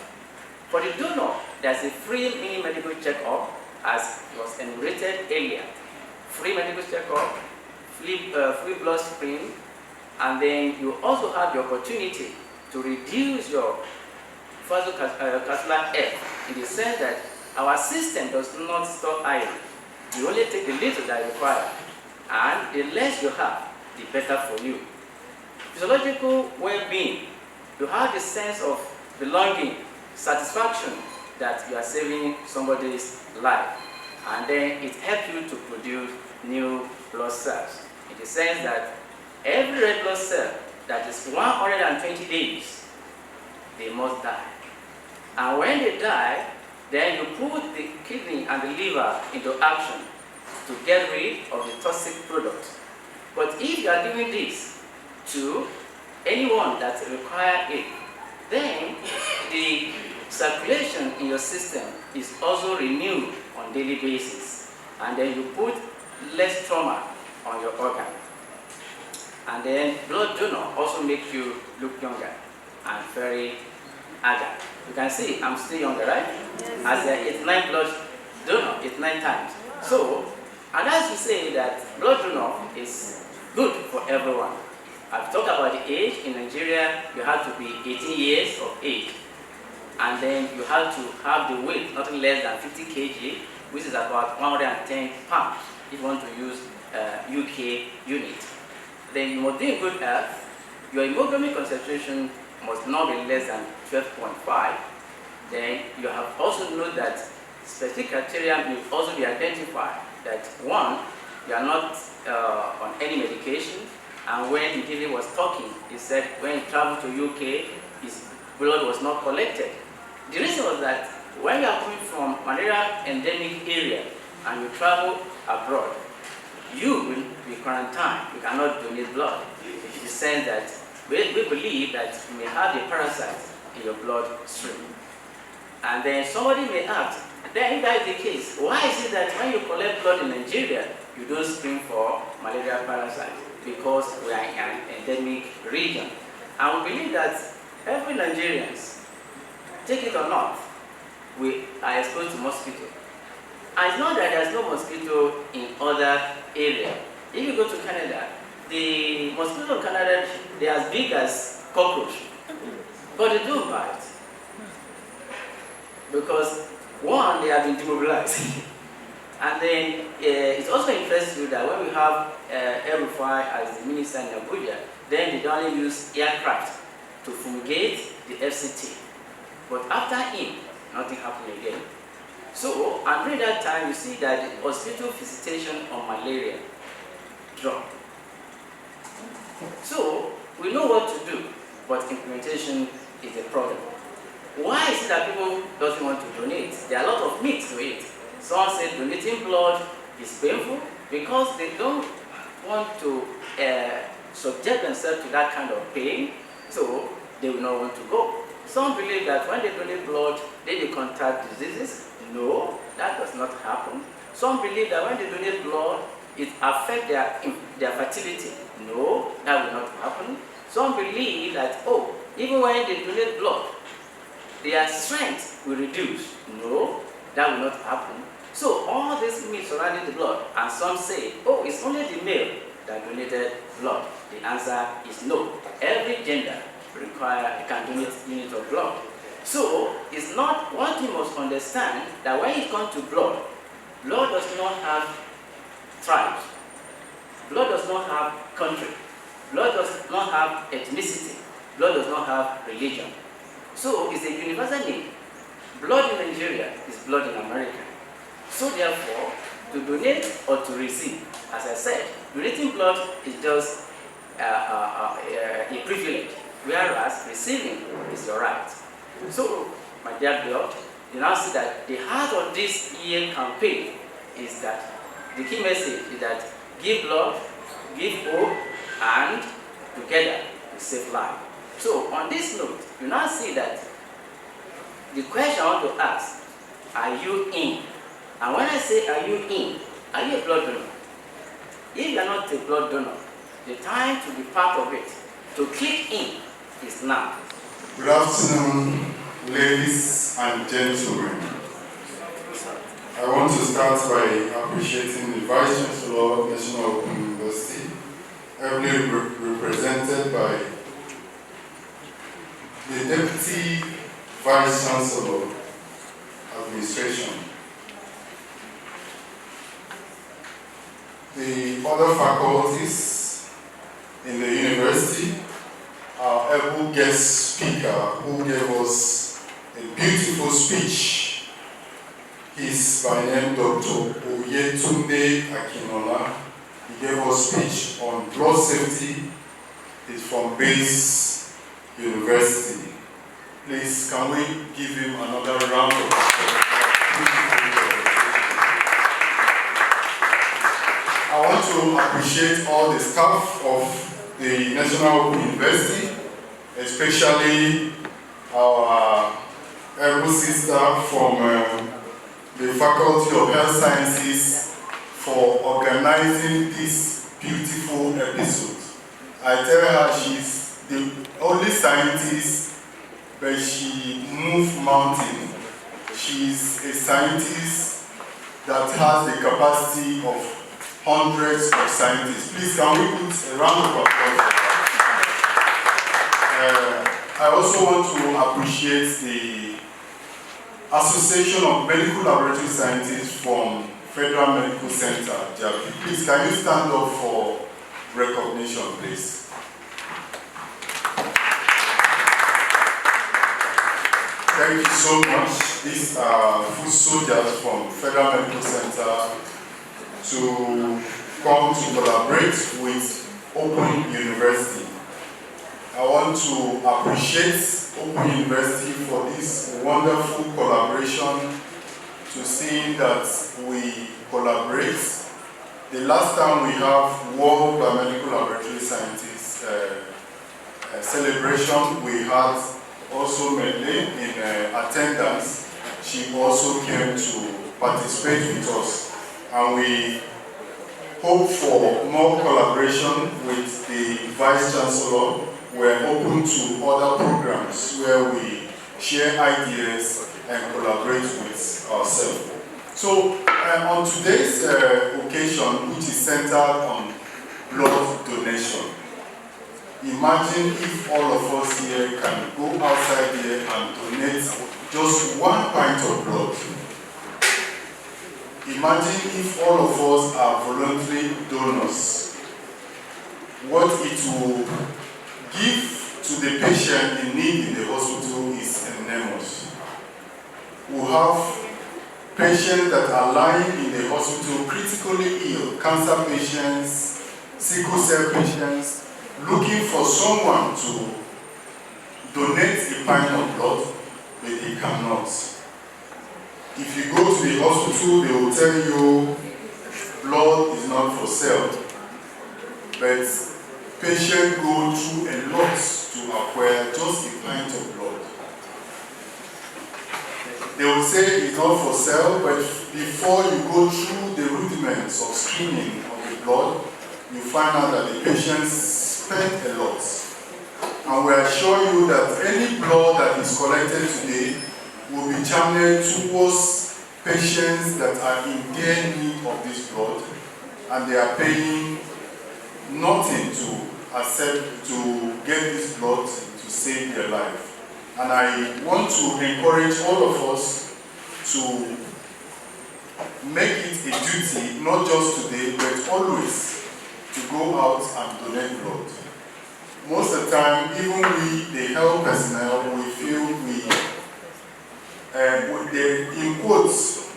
For the donor, there's a free mini medical checkup, as was enumerated earlier. Free medical checkup, free blood screen, and then you also have the opportunity to reduce your vascular F, in the sense that our system does not store iron. You only take the little that you require, and the less you have, the better for you. Physiological well-being, you have the sense of belonging, satisfaction that you are saving somebody's life, and then it helps you to produce new blood cells, in the sense that every red blood cell that is 120 days, they must die. And when they die, then you put the kidney and the liver into action to get rid of the toxic products. But if you are doing this to anyone that requires it, then the circulation in your system is also renewed on daily basis, and then you put less trauma on your organ. And then blood donor also makes you look younger and very agile. You can see I'm still younger, right? Yes. As it's 9 blood donor, it's 9 times. So, and as you say that blood donor is good for everyone. I've talked about the age. In Nigeria, you have to be 18 years of age. And then you have to have the weight, nothing less than 50 kg, which is about 110 pounds, if you want to use UK unit. Then you must be in good health. Your hemoglobin concentration must not be less than 12.5. Then you have also noted that specific criteria may also be identified. That one, you are not on any medication. And when David was talking, he said when he traveled to UK, his blood was not collected. The reason was that when you are coming from malaria endemic area and you travel abroad, you will be quarantined. You cannot donate blood. In the sense that we believe that you may have the parasite in your bloodstream. And then somebody may ask, then if that is the case, why is it that when you collect blood in Nigeria, you don't screen for malaria parasite? Because we are in an endemic region. And we believe that every Nigerians, take it or not, we are exposed to mosquito. And it's not that there's no mosquito in other areas. If you go to Canada, the mosquitoes in Canada, they are as big as cockroach. But they don't bite. Because one, they have been demobilized. And then it's also interesting that when we have El-Rufai as the minister in Abuja, then they don't only use aircraft to fumigate the FCT. But after him, nothing happened again. So, and during that time, you see that the hospital visitation on malaria dropped. So, we know what to do, but implementation is a problem. Why is it that people don't want to donate? There are a lot of myths to it. Some say donating blood is painful because they don't want to subject themselves to that kind of pain, so they will not want to go. Some believe that when they donate blood, they will contract diseases. No, that does not happen. Some believe that when they donate blood, it affects their fertility. No, that will not happen. Some believe that, oh, even when they donate blood, their strength will reduce. No, that will not happen. So all these myths surrounding the blood, and some say, oh, it's only the male that donated blood. The answer is no. Every gender can donate unit of blood. So, it's not, one thing must understand that when it comes to blood, blood does not have tribes, blood does not have country, blood does not have ethnicity, blood does not have religion. So, it's a universal name. Blood in Nigeria is blood in America. So, therefore, to donate or to receive, as I said, donating blood is just a privilege, whereas receiving is your right. So, my dear beloved, you now see that the heart of this year campaign is that the key message is that give blood, give hope, and together we save life. So, on this note, you now see that the question I want to ask, are you in? And when I say are you in, are you a blood donor? If you are not a blood donor, the time to be part of it, to click in, is now. Good afternoon, ladies and gentlemen. I want to start by appreciating the Vice Chancellor of National Open University, ably represented by the Deputy Vice Chancellor Administration. The other faculties in the university, our able guest speaker who gave us a beautiful speech. He's by name Dr. Oyetunde Akinola. He gave us a speech on blood safety. He's from Base University. Please, can we give him another round of applause? I want to appreciate all the staff of the National Open University, especially our able sister from the Faculty of Health Sciences for organizing this beautiful episode. I tell her she's the only scientist, but she moves mountains. She's a scientist that has the capacity of hundreds of scientists. Please, can we put a round of applause for that? I also want to appreciate the Association of Medical Laboratory Scientists from Federal Medical Center, Jabi. Please, can you stand up for recognition, please? Thank you so much. These are foot soldiers from Federal Medical Center to come to collaborate with Open University. I want to appreciate Open University for this wonderful collaboration, to see that we collaborate. The last time we have World Biomedical Laboratory Scientists celebration, we had also Medley in attendance. She also came to participate with us. And we hope for more collaboration with the Vice Chancellor. We're open to other programs where we share ideas and collaborate with ourselves. So on today's occasion, which is centered on blood donation, imagine if all of us here can go outside here and donate just 1 pint of blood. Imagine if all of us are voluntary donors. What it will give to the patient in need in the hospital is enormous. We have patients that are lying in the hospital critically ill, cancer patients, sickle cell patients, looking for someone to donate a pint of blood, but they cannot. If you go to the hospital, they will tell you blood is not for sale, but patients go through a lot to acquire just a pint of blood. They will say it's not for sale, but before you go through the rudiments of screening of the blood, you find out that the patients spend a lot. And we assure you that any blood that is collected today will be channeled towards patients that are in their need of this blood, and they are paying nothing to accept to get this blood to save their life. And I want to encourage all of us to make it a duty, not just today, but always, to go out and donate blood. Most of the time, even we, the health personnel, we feel in quotes,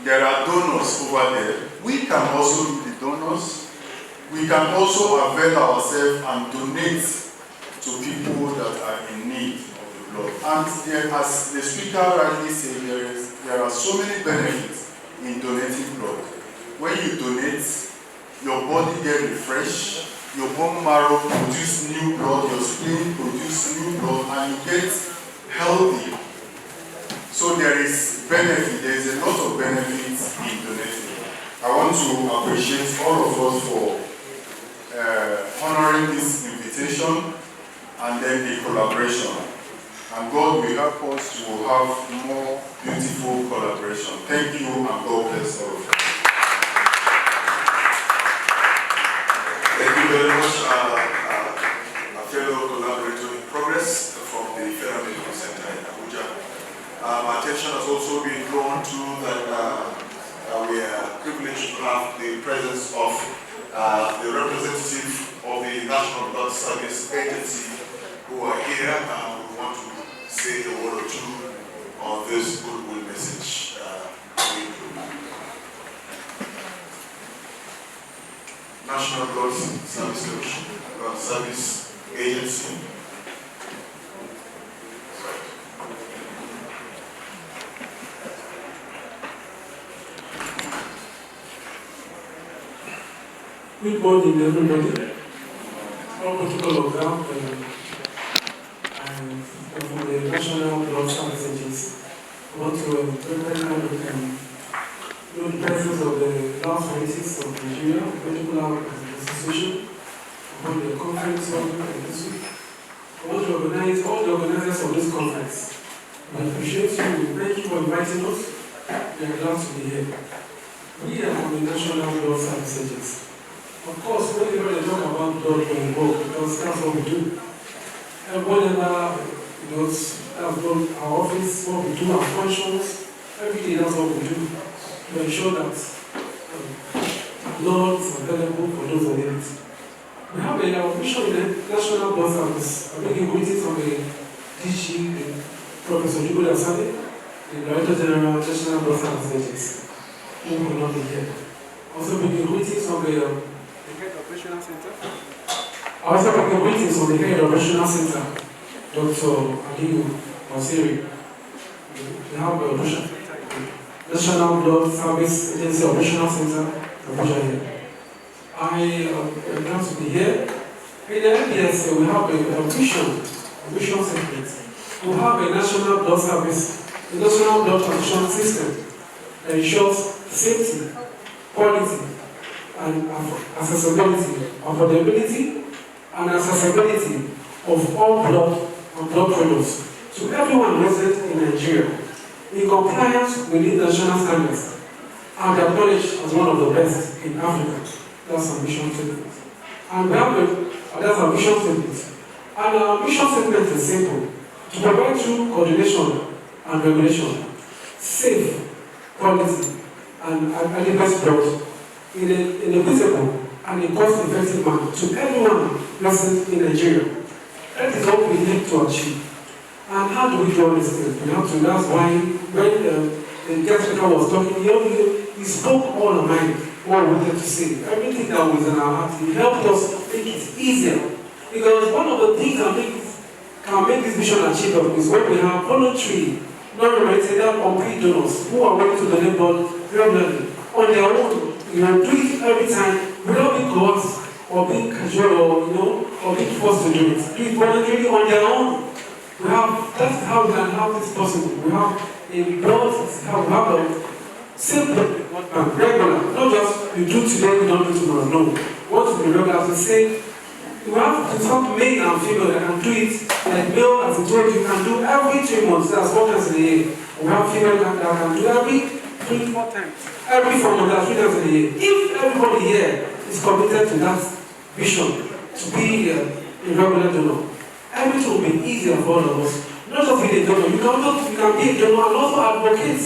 there are donors over there. We can also be the donors. We can also avail ourselves and donate to people that are in need of the blood. And there, as the speaker rightly said, there are so many benefits in donating blood. When you donate, your body gets refreshed, your bone marrow produces new blood, your spleen produces new blood, and you get healthy. So there is benefit, there is a lot of benefits in donating. I want to appreciate all of us for honoring this invitation and then the collaboration. And God will help us to have more beautiful collaboration. Thank you, and God bless all of you. Thank you very much, a fellow collaborator in progress from the Federal Medical Center in Abuja. My attention has also been drawn to that we are privileged to have the presence of the representative of the National Blood Service Agency who are here, and we want to say a word or two on this goodwill message. National Blood Service Agency. Good morning, everybody. Welcome to all of them, and from the National Blood Service Agency. I want to recognize the presence of the lab scientists of Nigeria, Medical Lab Association, upon the conference this week. I want to recognize all the organizers of this conference. I appreciate you. Thank you for inviting us. We are glad to be here. We are from the National Blood Service Agency. Of course, whenever they talk about blood going work, because that's what we do. And whenever, that's what our office, what we do, our functions, every day that's what we do. To ensure that blood is available for those who need it. We have a mission in the National Blood Service. I'm making greetings from the DG, Professor Jugo Asade, the Director General National Blood Service Agency, who will not be here. Also making greetings from the Head Operational Center. Also making greetings from the Head Operational Center, Dr. Aliyu Osiri. We have a National Blood Service Agency Operational Center, Abuja here. I am glad to be here. In the NBS, we have a vision statement. We have a National Blood Service, a National Blood Transfusion System that ensures safety, quality, and accessibility, affordability, and accessibility of all blood and blood products to everyone resident in Nigeria, in compliance with international standards, and acknowledged as one of the best in Africa. That's our mission statement. And we have that's our mission statement. And our mission statement is simple: to provide through coordination and regulation, safe, quality, and adequate blood in a visible and a cost-effective manner to everyone resident in Nigeria. That is what we need to achieve. And how do we do all these things? We have to, that's why when the guest speaker was talking, he spoke all the mind, what we wanted to say. Everything that was in our heart, he helped us make it easier. Because one of the things that can make this mission achievable is when we have voluntary, non-remunerated, unpaid donors who are willing to donate blood regularly on their own. Do it every time without being coerced or being casual or being forced to do it. Do it voluntarily on their own. That's how we can have this possible. We have a blood, we have a simple, regular, not just you do today, you don't do tomorrow. No. We want to be regular, as I say, we have to talk male and female that can do it, like male, as I told you, can do every 3 months, that's 1 times in a year. We have female that can do every 3-4 times. Every 4 months, that's 3 times in a year. If everybody here is committed to that vision, to be a regular donor, everything will be easier for all of us. not just be a donor, you can be a donor and also advocate.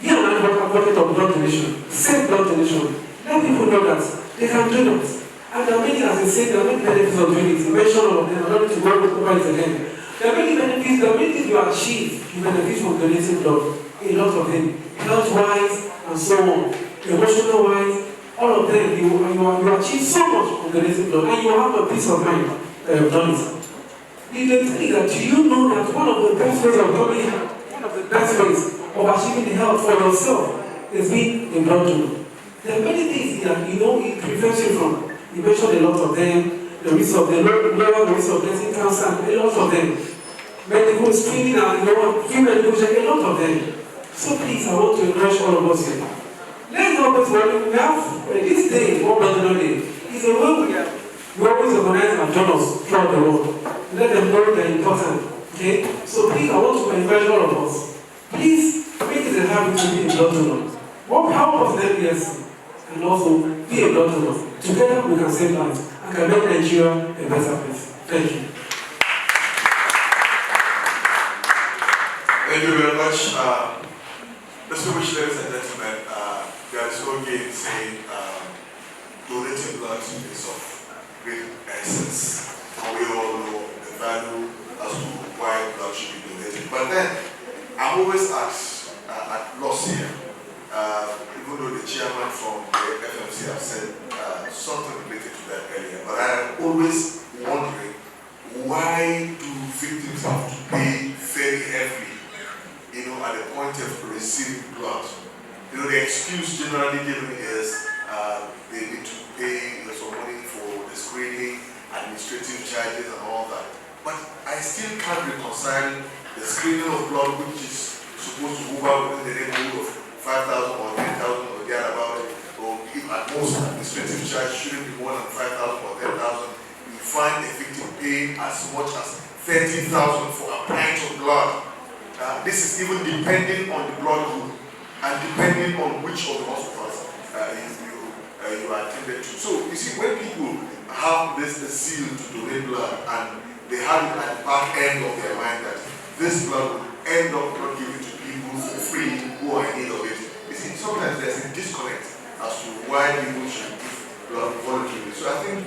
Be an advocate of blood donation, safe blood donation. Let people know that they can do that. And there are many, as I said, there are many benefits of doing it. You mentioned all of them, I don't need to go over it again. There are many benefits, there are many things you achieve, you benefit from donating blood. A lot of them, health-wise and so on, emotional-wise, all of them, you achieve so much from donating blood, and you have a peace of mind that you've done it. The thing that you know that one of the best ways of doing it, one of the best ways of achieving the health for yourself is being a blood donor. There are many things that you know it prevents you from. You mentioned a lot of them, the risk of the lower risk of getting cancer, a lot of them. Medical screening and free medical check, a lot of them. So please, I want to encourage all of us here. Let's always worry. We have this day, World Blood Donor Day, is a way we always organize our donors throughout the world. Let them know they're important. Okay? So please, I want to encourage all of us. Please make it a habit to be a blood donor. What help us then, yes, and also be a blood donor. Together we can save lives and can make Nigeria a better place. Thank you. Thank you very much. Distinguished ladies and gentlemen, there is no gain saying donating blood is of great essence. And we all know the value as to why blood should be donated. But then, I'm always at loss here, even though the chairman from the FMC have said something related to that earlier. But I'm always wondering, why do victims have to pay very heavily, at the point of receiving blood? The excuse generally given is they need to pay some money for the screening, administrative charges and all that. But I still can't reconcile the screening of blood, which is supposed to move out within the neighborhood of 5,000 or 10,000 or thereabout, or if at most administrative charge shouldn't be more than 5,000 or 10,000. You find a victim paying as much as 30,000 for a pint of blood. This is even depending on the blood group and depending on which of the hospitals you are attended to. So you see, when people have this zeal to donate blood and they have it at the back end of their mind that this blood will end up not given to people for free who are in need of it, you see, sometimes there's a disconnect as to why people should give blood voluntarily. So I think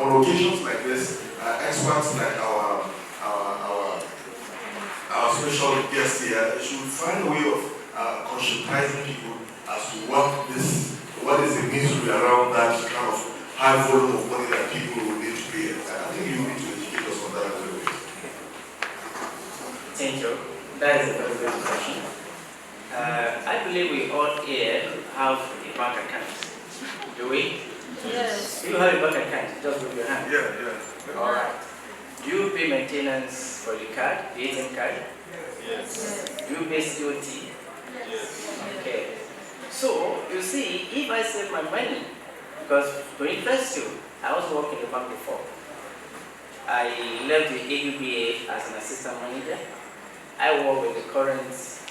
on occasions like this, experts like our special guest here should find a way of conscientizing people as to what is the misery around that kind of high volume of money that people will need to pay. I think you need to educate us on that a little bit. Thank you. That is a very good question. I believe we all here have a bank account. Do we? Yes. You have a bank account, just with your hand. Yeah. All right. Do you pay maintenance for the card, the ATM card? Yes. Do you pay COT? Yes. Okay. So, you see, if I save my money, because to interest you, I also worked in the bank before. I left the AUBA as an assistant manager. I work with the current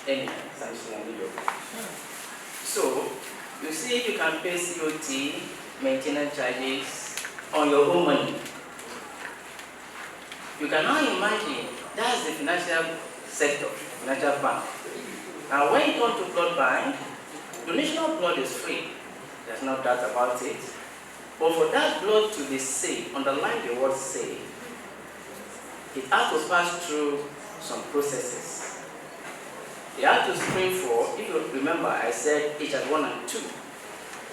emir, Samson Amido. So, you see, if you can pay COT, maintenance charges on your own money, you can now imagine that's the financial sector, financial bank. Now, when you come to blood bank, donation of blood is free. There's no doubt about it. But for that blood to be saved, underline the word saved, it has to pass through some processes. They have to screen for, if you remember, I said HR1 and 2,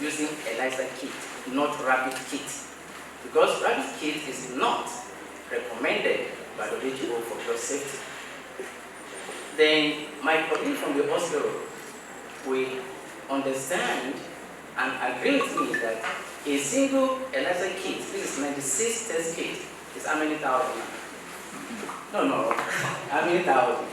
using ELISA kit, not rapid kit. Because rapid kit is not recommended by the WHO for blood safety. Then my colleague from the hospital will understand and agree with me that a single ELISA kit, this is 96 test kit, is how many thousand? No, how many thousand?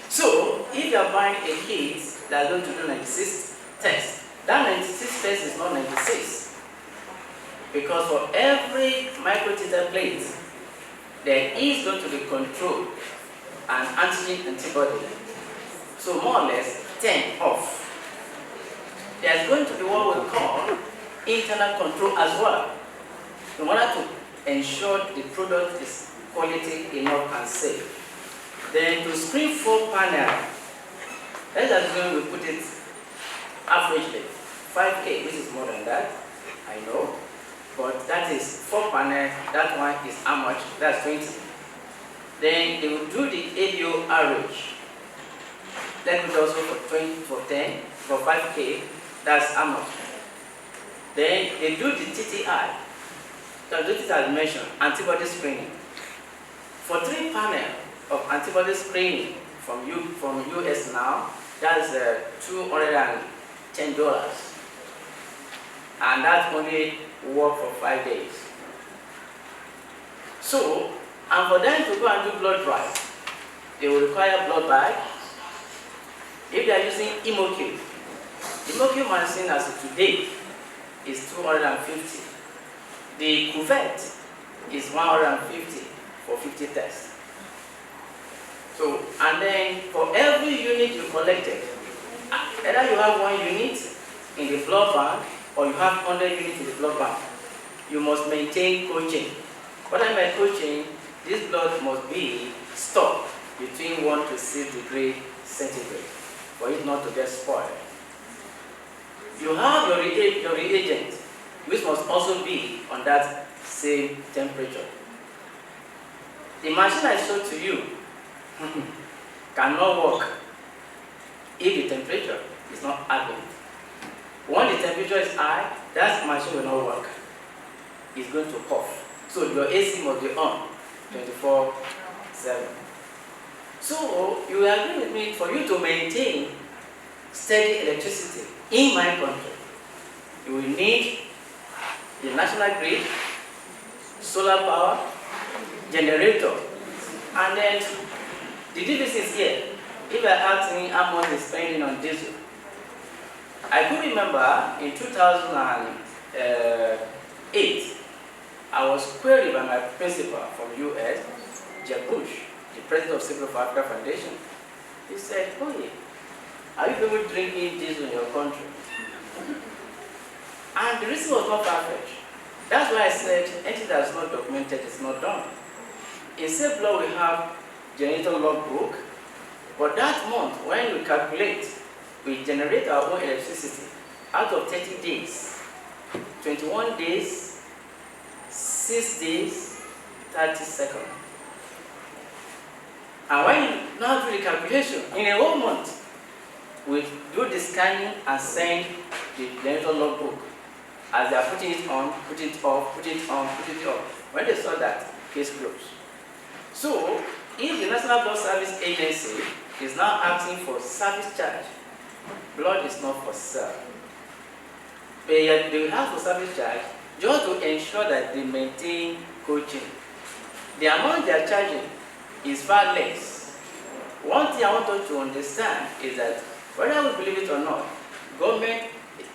So if you are buying a kit that is going to do 96 tests, that 96 tests is not 96. Because for every microtiter plate, there is going to be control and antigen antibody. So more or less 10 off. There's going to be what we call internal control as well, in order to ensure the product is quality enough and safe. Then to screen 4 panels, let's assume we put it averagely 5K, which is more than that, I know, but that is 4 panels. That one is how much? That's 20. Then they will do the ADO average. Let me also for 20, for 10, for 5K, that's how much? Then they do the TTI. So this as mentioned, antibody screening. For 3 panels of antibody screening from US now, that's $210. And that only work for 5 days. So, and for them to go and do blood drive, they will require blood bag. If they are using Imoq machine as of today is 250. The cuvette is 150 for 50 tests. So, and then for every unit you collected, either you have 1 unit in the blood bank or you have 100 units in the blood bank, you must maintain coaching. What I mean coaching, this blood must be stored between 1 to 6 degrees centigrade for it not to get spoiled. You have your reagent, which must also be on that same temperature. The machine I showed to you cannot work if the temperature is not adequate. When the temperature is high, that machine will not work. It's going to cough. So your AC must be on 24/7. So you agree with me, for you to maintain steady electricity in my country, you will need the national grid, solar power, generator, and then the difference is here. If I ask me how much is spending on diesel, I could remember in 2008, I was queried by my principal from US, Jeb Bush, the president of Civil for Africa Foundation. He said, "Oh, are you going to drink diesel in your country?" And the reason was not perfect. That's why I said anything that's not documented is not done. In Safe Law, we have generator logbook, but that month, when we calculate, we generate our own electricity out of 30 days, 21 days, 6 days, 30 seconds. And when you now do the calculation, in a whole month, we do the scanning and send the generator logbook. As they are putting it on, put it off, put it on, put it off. When they saw that, case closed. So, if the National Blood Service Agency is now asking for service charge, blood is not for sale. But yet they will have for service charge just to ensure that they maintain coaching. The amount they are charging is far less. One thing I want us to understand is that whether we believe it or not, government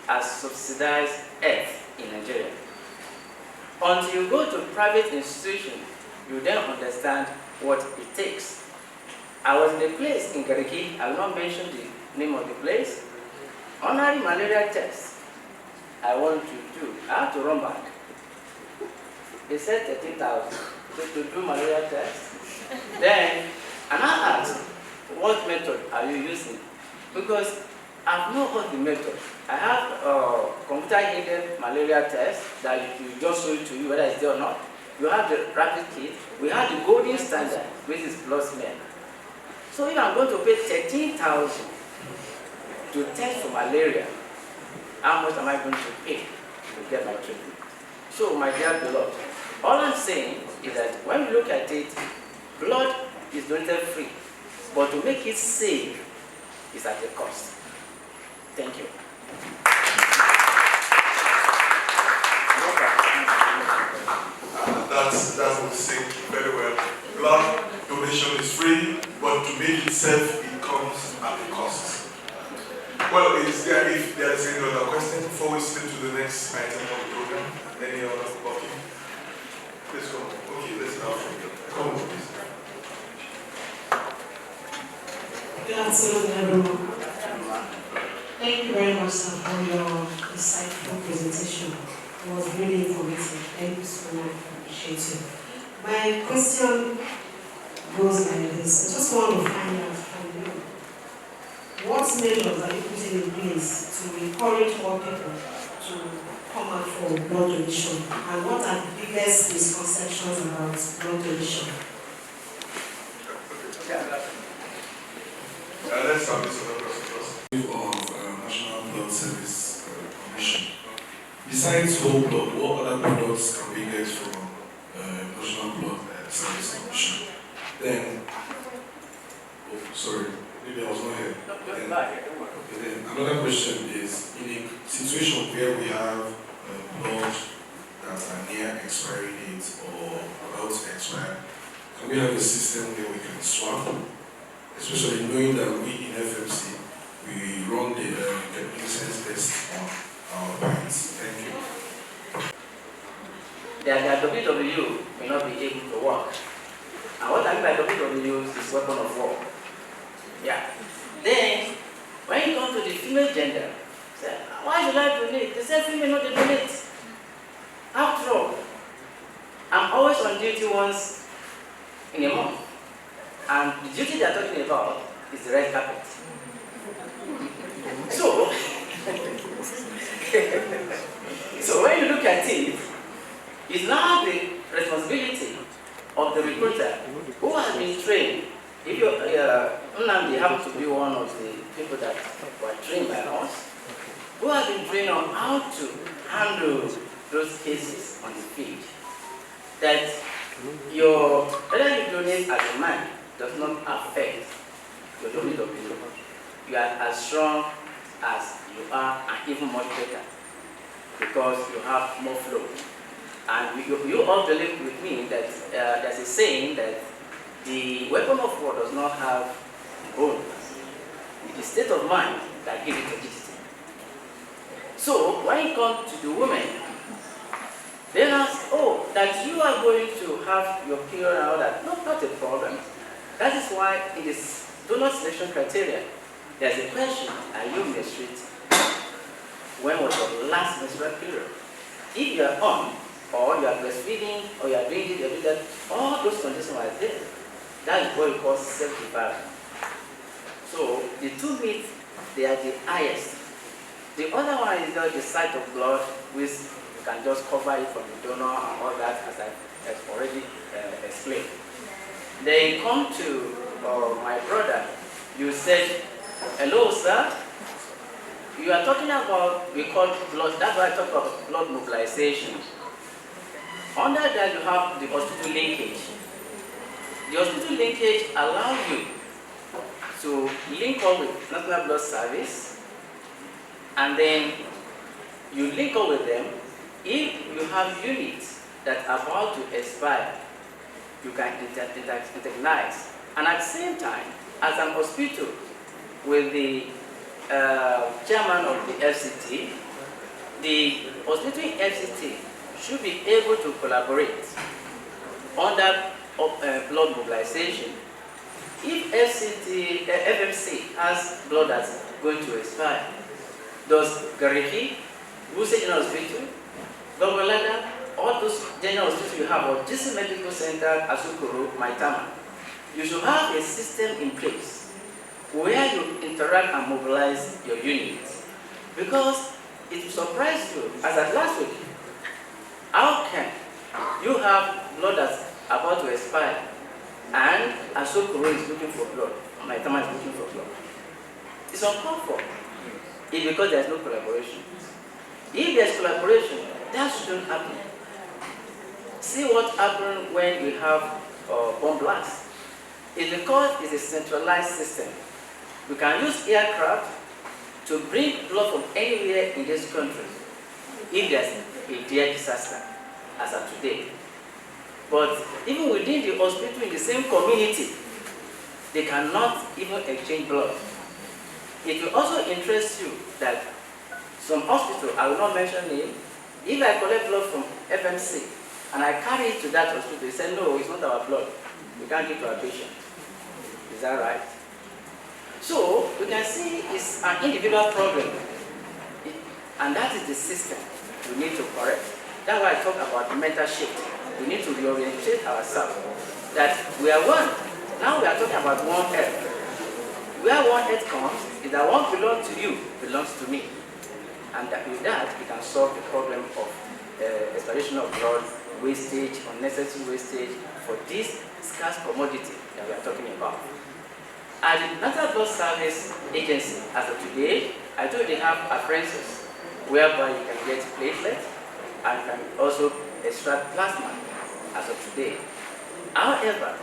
has subsidized health in Nigeria. Until you go to private institutions, you then understand what it takes. I was in a place in Gariki, I will not mention the name of the place. Ordinary malaria test I want to do, I have to run back. They said 13,000 to do malaria test. Then, and I asked, what method are you using? Because I've not heard the method. I have a computer-aided malaria test that you just show it to you whether it's there or not. You have the rapid kit. We have the golden standard, which is blood smear. So if I'm going to pay 13,000 to test for malaria, how much am I going to pay to get my treatment? So, my dear beloved, all I'm saying is that when we look at it, blood is donated free, but to make it safe is at a cost. Thank you. That will sink very well. Blood donation is free, but to make it safe, it comes at a cost. Well, if there is any other question before we slip to the next item of the program, any other? Okay. Let's go. Okay, let's now come on, please. Good afternoon, everyone. Thank you very much, sir, for your insightful presentation. It was really informative. Thank you so much. I appreciate it. My question goes like this. I just want to to come out for blood donation, and what are the biggest misconceptions about blood donation? Let's start this other person first. Of National Blood Service Commission. Besides whole blood, what other products can we get from National Blood Service Commission? Then, oh, sorry, maybe I was not here. Then another question is, in a situation where we have blood that are near expiry date or about to expire, can we have a system where we can swap? Especially knowing that we in FMC, we run the chemicals test on our pints. Thank you. The WW may not be able to work. And what I mean by WW is weapon of war. Yeah. Then, when you come to the female gender, say, why should I donate? They say female not to donate. After all, I'm always on duty once in a month. And the duty they are talking about is the red carpet. So, so when you look at it, it's now the responsibility of the recruiter who has been trained. If you Nnamdi happens to be one of the people that were trained by us, who has been trained on how to handle those cases on the field. That whether you donate as a man does not affect your WW. You are as strong as you are, and even much better, because you have more flow. And you all believe with me that there's a saying that the weapon of war does not have bone. It is state of mind that gives it rigidity. So when it comes to the women, they ask, oh, that you are going to have your period and all that. No, not a problem. That is why it is donor selection criteria. There's a question, are you menstruating? When was your last menstrual period? If you are on, or you are breastfeeding, or you are doing this, you are doing that, all those conditions are there. That is what we call self-development. So the two meats, they are the highest. The other one is just the site of blood, which you can just cover it from the donor and all that, as I have already explained. Then come to my brother. You said, hello, sir. You are talking about, we call blood, that's why I talk about blood mobilization. Under that, you have the hospital linkage. The hospital linkage allows you to link up with National Blood Service, and then you link up with them. If you have units that are about to expire, you can internalize. And at the same time, as an hospital with the chairman of the FCT, the hospital FCT should be able to collaborate under blood mobilization. If FMC has blood that's going to expire, does Gariki, Wuse General Hospital, Gobolada, all those general hospitals you have, or DC Medical Center, Asukuru, Maitama, you should have a system in place where you interact and mobilize your units. Because it will surprise you, as at last week, how can you have blood that's about to expire and Asokoro is looking for blood, Maitama is looking for blood? It's uncalled for. It's because there's no collaboration. If there's collaboration, that shouldn't happen. See what happened when we have bomb blast. It's because it's a centralized system. We can use aircraft to bring blood from anywhere in this country if there's a dire disaster, as of today. But even within the hospital, in the same community, they cannot even exchange blood. It will also interest you that some hospital, I will not mention name, if I collect blood from FMC and I carry it to that hospital, they say, no, it's not our blood. We can't give to our patient. Is that right? So, we can see it's an individual problem. And that is the system we need to correct. That's why I talk about mental shift. We need to reorientate ourselves. That we are one. Now we are talking about one earth. Where one earth comes is that what belongs to you belongs to me. And that with that, we can solve the problem of exploitation of blood, wastage, unnecessary wastage for this scarce commodity that we are talking about. At the National Blood Service Agency, as of today, I told you they have apprentices whereby you can get platelets and can also extract plasma as of today. However,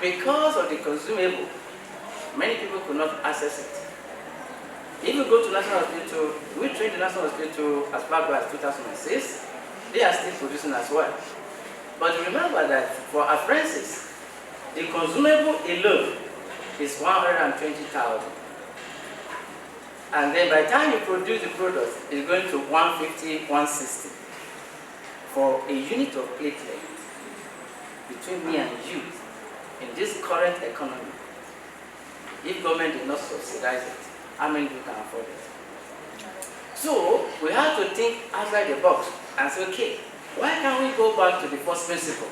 because of the consumable, many people could not access it. If you go to National Hospital, we trained the National Hospital as far back as 2006, they are still producing as well. But remember that for apprentices, the consumable alone is 120,000. And then by the time you produce the product, it's going to 150, 160 for a unit of platelet between me and you in this current economy. If government did not subsidize it, how many people can afford it? So we have to think outside the box and say, okay, why can't we go back to the first principle?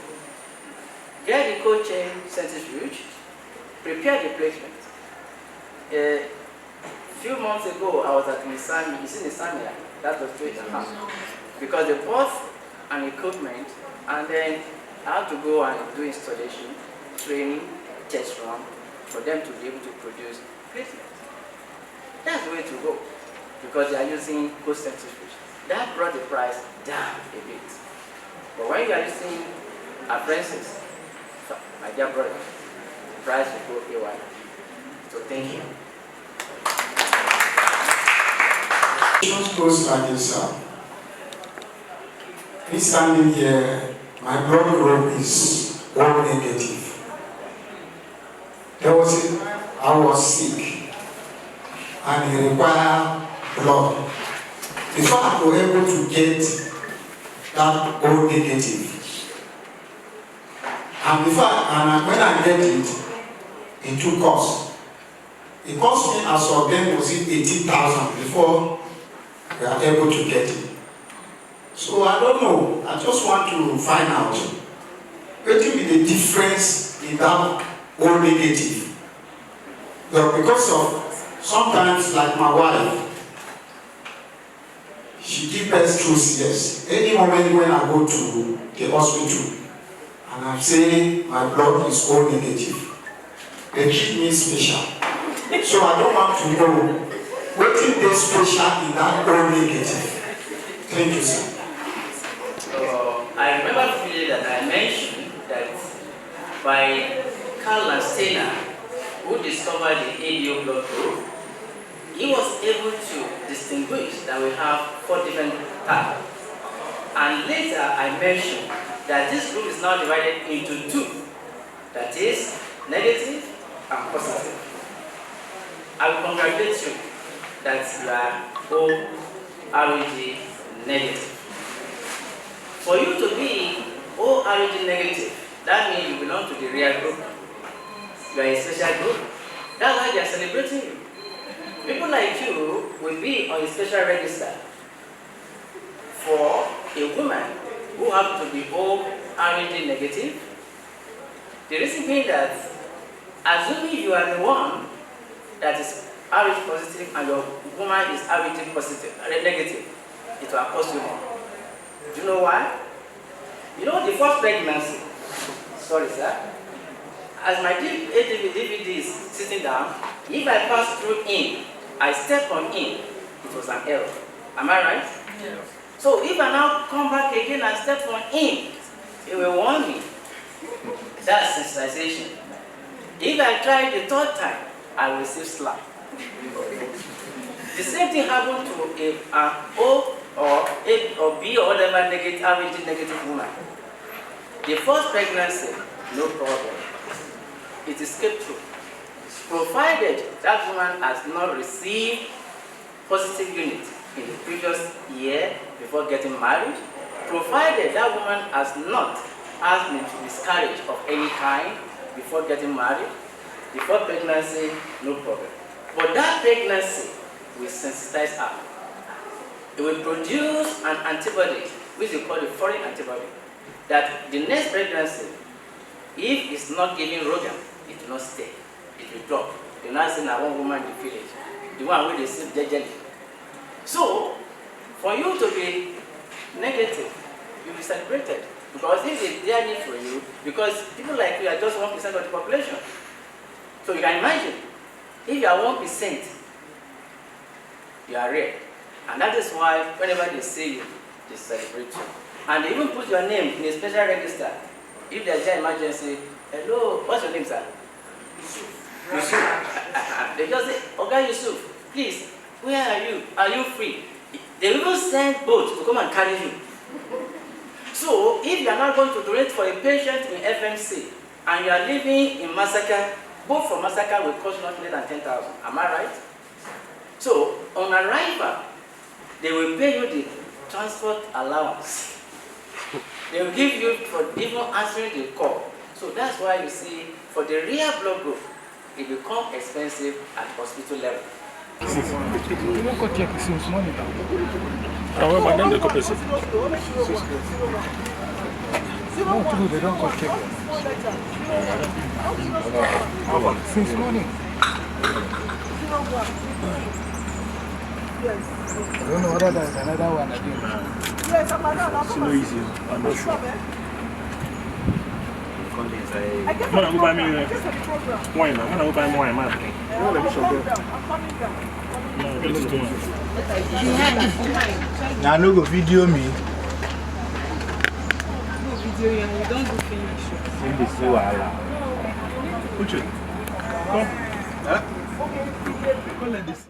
Get the cold chain centrifuge, prepare the placement. A few months ago, I was at Nissan, you see Nissan, that was 3.5. Because they bought an equipment and then I had to go and do installation, training, test run for them to be able to produce placement. That's the way to go because they are using cold centrifuge. That brought the price down a bit. But when you are using apprentices, my dear brother, the price will go haywire. So thank you. It goes like this. Me standing here, my blood group is O negative. I was sick and it required blood. Before I was able to get that O negative, and when I get it took cost. It cost me as of then was it 18,000 before we are able to get it. So I don't know. I just want to find out what will be the difference in that O negative. But because of sometimes like my wife, she gives birth through CS. Any moment when I go to the hospital and I say my blood is O negative, they treat me special. So I don't want to know what is the special in that O negative. Thank you, sir. I remember clearly that I mentioned that by Carl Landsteiner, who discovered the ADO blood group, he was able to distinguish that we have 4 different types. And later I mentioned that this group is now divided into 2, that is negative and positive. I will congratulate you that you are O-RAG negative. For you to be O-RAG negative, that means you belong to the real group. You are a special group. That's why they are celebrating you. People like you will be on a special register for a woman who happens to be O-RAG negative. The reason being that, assuming you are the one that is RH positive and your woman is RH positive, negative, it will cost you more. Do you know why? You know, the first pregnancy, sorry sir, as my DVD is sitting down, if I pass through in, I step on in, it was an error. Am I right? Yes. So if I now come back again and step on in, it will warn me. That's sensitization. If I try the 3rd time, I will receive slap. The same thing happened to an O or A or B or whatever negative woman. The first pregnancy, no problem. It is kept through. Provided that woman has not received positive unit in the previous year before getting married, provided that woman has not asked me to miscarriage of any kind before getting married, before pregnancy, no problem. But that pregnancy will sensitize her. It will produce an antibody, which we call the foreign antibody, that the next pregnancy, if it's not giving Rogan, it will not stay. It will drop. You're not saying one woman in the village, the one where they sleep gently. So, For you to be negative, you'll be celebrated. Because if they are need for you, because people like you are just 1% of the population. So you can imagine, if you are 1%, you are rare. And that is why whenever they see you, they celebrate you. And they even put your name in a special register. If there's an emergency, hello, what's your name, sir? Yusuf. They just say, okay, Yusuf, please, where are you? Are you free? They even send boats to come and carry you. So, if you are not going to donate for a patient in FMC, and you are living in Masaka, both for Masaka will cost not less than 10,000. Am I right? So, on arrival, they will pay you the transport allowance. They will give you for even answering the call. So that's why you see, for the real blood group, it becomes expensive at hospital level. You don't go check since morning. However, then they go pay. No, true, they don't go check. Since morning. I don't know whether there's another one again. Yes, I'm not. It's no easy. I'm not sure. I get the program. Why not? When I go buy more, I'm out. I'm coming down. No, it's too much. Now no go video me. No video, you don't do finish. Send this to Allah. Uche, come. Come like this.